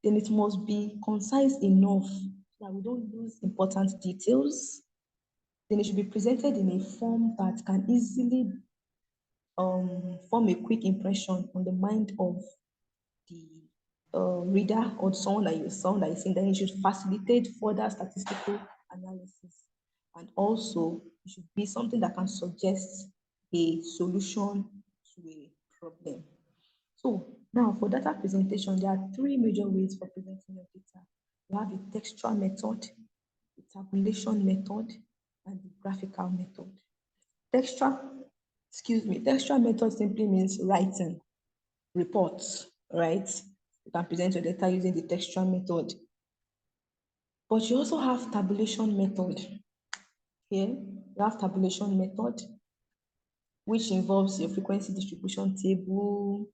then it must be concise enough so that we don't lose important details. Then it should be presented in a form that can easily form a quick impression on the mind of the reader or someone that you're seeing. Then it should facilitate further statistical analysis. And also, it should be something that can suggest a solution to a problem. So now for data presentation, there are three major ways for presenting your data. You have a textual method, the tabulation method, and the graphical method. Textual method simply means writing reports, right? You can present your data using the textual method. But you also have tabulation method. Here, you have tabulation method, which involves your frequency distribution table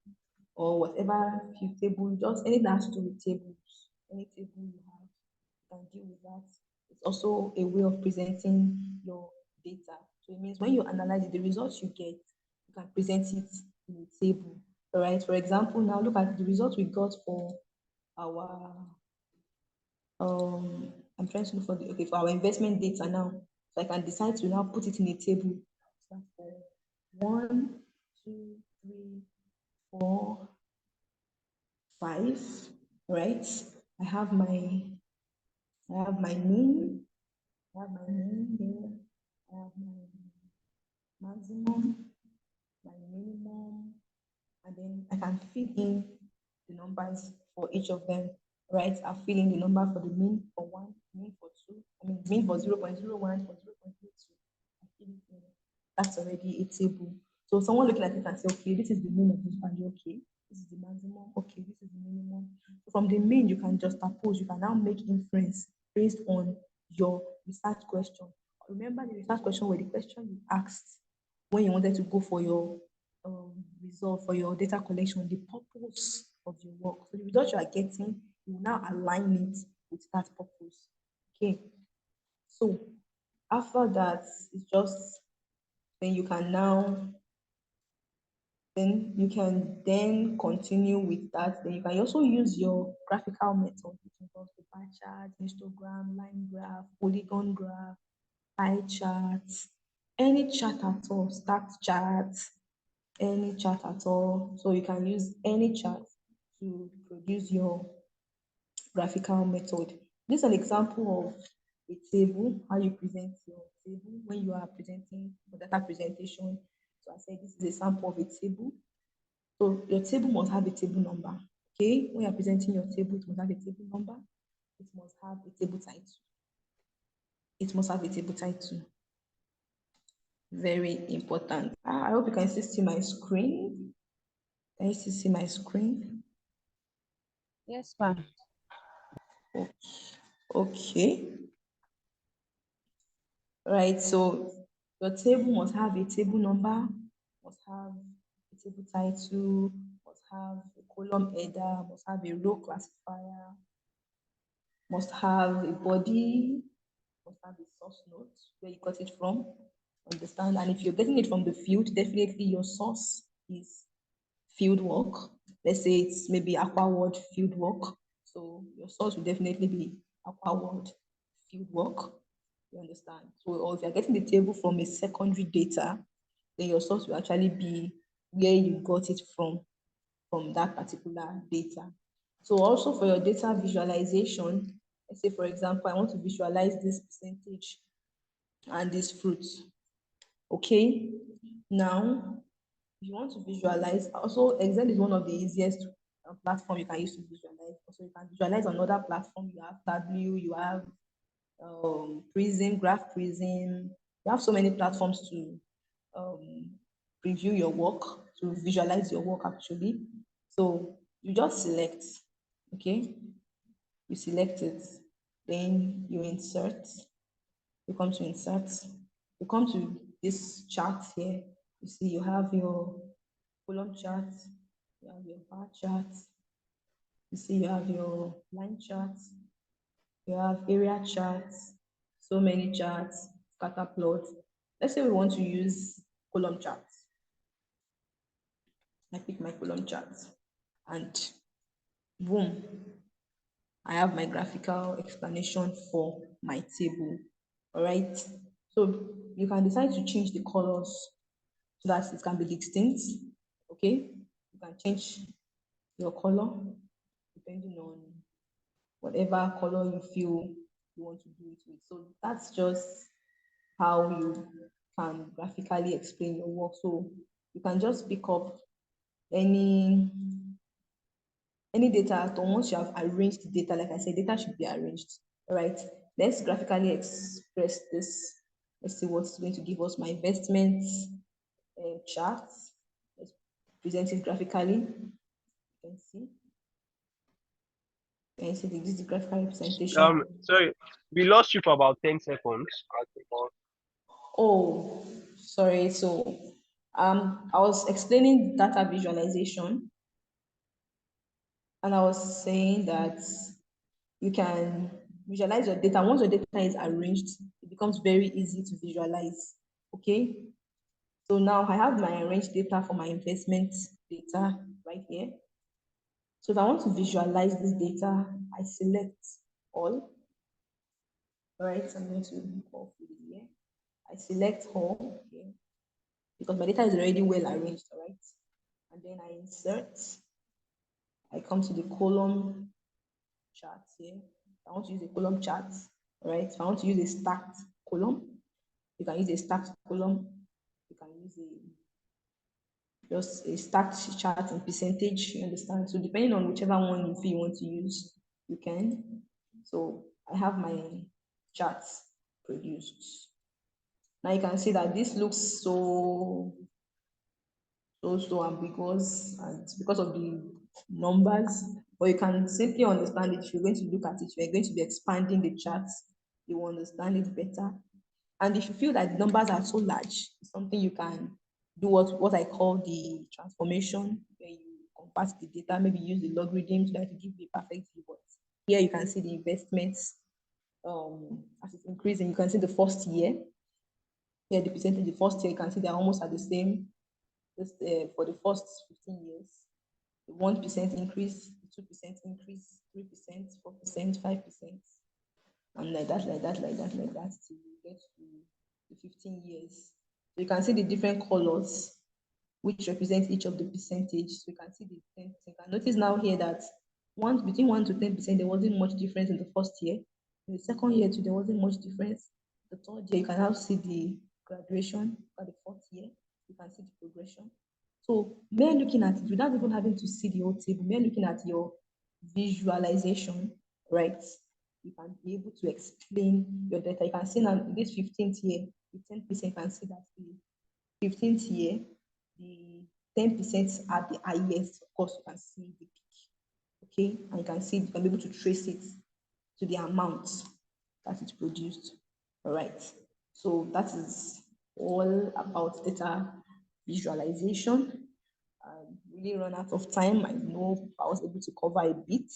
or whatever table, just anything that has to do with tables, any table you have, you can deal with that. It's also a way of presenting your data. So it means when you analyze it, the results you get, you can present it in a table. All right. For example, now look at the results we got for our I'm trying to look for for our investment data now. So I can decide to now put it in a table. So for 1, 2, 3, 4, 5, right? I have my mean, I have my mean here, I have my maximum, my minimum, and then I can fill in the numbers for each of them, right? I fill in the number for the mean for 1, mean for 2, mean for 0.01, for 0.02. I fill it in. That's already a table. So someone looking at it can say, okay, this is the mean of this value, okay, this is the maximum, okay, this is the minimum. So from the mean, you can just suppose, you can now make inference based on your research question. Remember the research question were the question you asked when you wanted to go for your result, for your data collection, the purpose of your work. So the result you are getting, you will now align it with that purpose. Okay. So after that, it's just then you can then continue with that. Then you can also use your graphical method, which involves the bar chart, histogram, line graph, polygon graph, pie charts, any chart at all, stacked charts, any chart at all. So you can use any chart to produce your graphical method. This is an example of a table, how you present your table when you are presenting for data presentation. So I said this is a sample of a table. So your table must have a table number. Okay, when you're presenting your table, it must have a table number. It must have a table title. It must have a table title. Very important. I hope you can still see my screen. Can you still see my screen? Yes, ma'am. Okay. Right, so your table must have a table number, must have a table title, must have a column header, must have a row classifier, must have a body, must have a source note where you got it from. Understand? And if you're getting it from the field, definitely your source is field work. Let's say it's maybe AquaWorld field work. So your source will definitely be AquaWorld field work. You understand? So, or if you're getting the table from a secondary data, then your source will actually be where you got it from that particular data. So also for your data visualization, let's say for example, I want to visualize this percentage and this fruit. Okay, now if you want to visualize, also Excel is one of the easiest platform you can use to visualize. Also, you can visualize on other platform. You have Tableau, you have Prism, Graph Prism. You have so many platforms to preview your work, to visualize your work actually. So you just select, okay? You select it, then you insert. You come to insert. You come to this chart here. You see you have your column chart, you have your bar chart. You see you have your line chart, you have area charts, so many charts, scatter plots. Let's say we want to use column charts. I pick my column charts and boom, I have my graphical explanation for my table. All right. So you can decide to change the colors so that it can be distinct. Okay. You can change your color depending on whatever color you feel you want to do it with. So that's just how you can graphically explain your work. So you can just pick up any data. So once you have arranged the data, like I said, data should be arranged. All right. Let's graphically express this. Let's see what's going to give us my investments chart. Let's present it graphically. You can see. You can see this is the graphical representation. Sorry, we lost you for about 10 seconds. Oh, sorry. So I was explaining data visualization, and I was saying that you can visualize your data. Once your data is arranged, it becomes very easy to visualize. Okay. So now I have my arranged data for my investment data right here. So if I want to visualize this data, I select all. All right, so I'm going to go through here. I select all, okay, because my data is already well arranged, all right? And then I insert. I come to the column chart here. I want to use a column chart, all right? If I want to use a stacked column, you can use a stacked column. You can use just a stacked chart in percentage, you understand? So depending on whichever one you feel you want to use, you can. So I have my charts produced. Now you can see that this looks so ambiguous, and because of the numbers, but you can simply understand it. If you're going to look at it, you're going to be expanding the charts, you will understand it better. And if you feel that the numbers are so large, it's something you can do what I call the transformation, where you convert the data, maybe use the logarithm to give you a perfect view. But here you can see the investments as it's increasing. You can see the first year. Here the percentage, the first year, you can see they're almost at the same. Just for the first 15 years, the 1% increase, 2% increase, 3%, 4%, 5%, and like that, till you get to the 15 years. So you can see the different colors which represent each of the percentage. So you can see the 10%. And notice now here that between 1 to 10%, there wasn't much difference in the first year. In the second year too, there wasn't much difference. The third year, you can now see the graduation. By the fourth year, you can see the progression. So mere looking at it, without even having to see the whole table, mere looking at your visualization, right? You can be able to explain your data. You can see now this 15th year, the 10% can see that the 15th year, the 10% are the highest. Of course, you can see the peak. Okay, and you can see, you can be able to trace it to the amount that it produced. All right. So that is all about data visualization. I really run out of time. I know I was able to cover a bit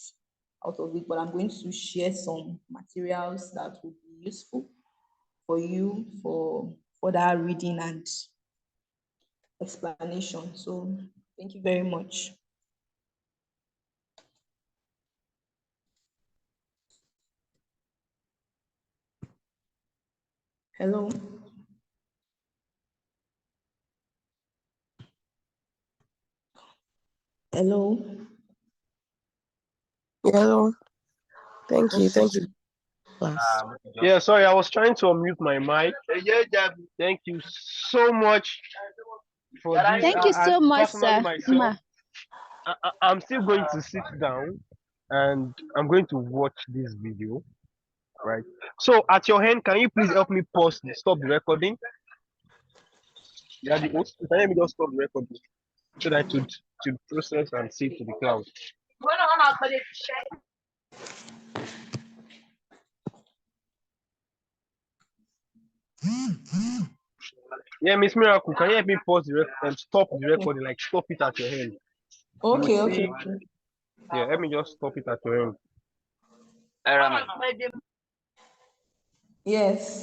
out of it, but I'm going to share some materials that will be useful for you for further reading and explanation. So thank you very much. Hello. Hello. Hello. Thank you. Okay. Thank you, class. Yeah, sorry, I was trying to unmute my mic. Thank you so much for this. Thank you so much, Personally, sir. myself, I'm still going to sit down and I'm going to watch this video. Right. So at your hand, can you please help me pause stop the recording? Yeah, the host. Can you help me just stop the recording so that to process and save to the cloud? Yeah, Miss Miracle, can you help me pause the and stop the recording? Like stop it at your hand. Okay. You Okay. see, yeah, let me just stop it at your hand. Yes.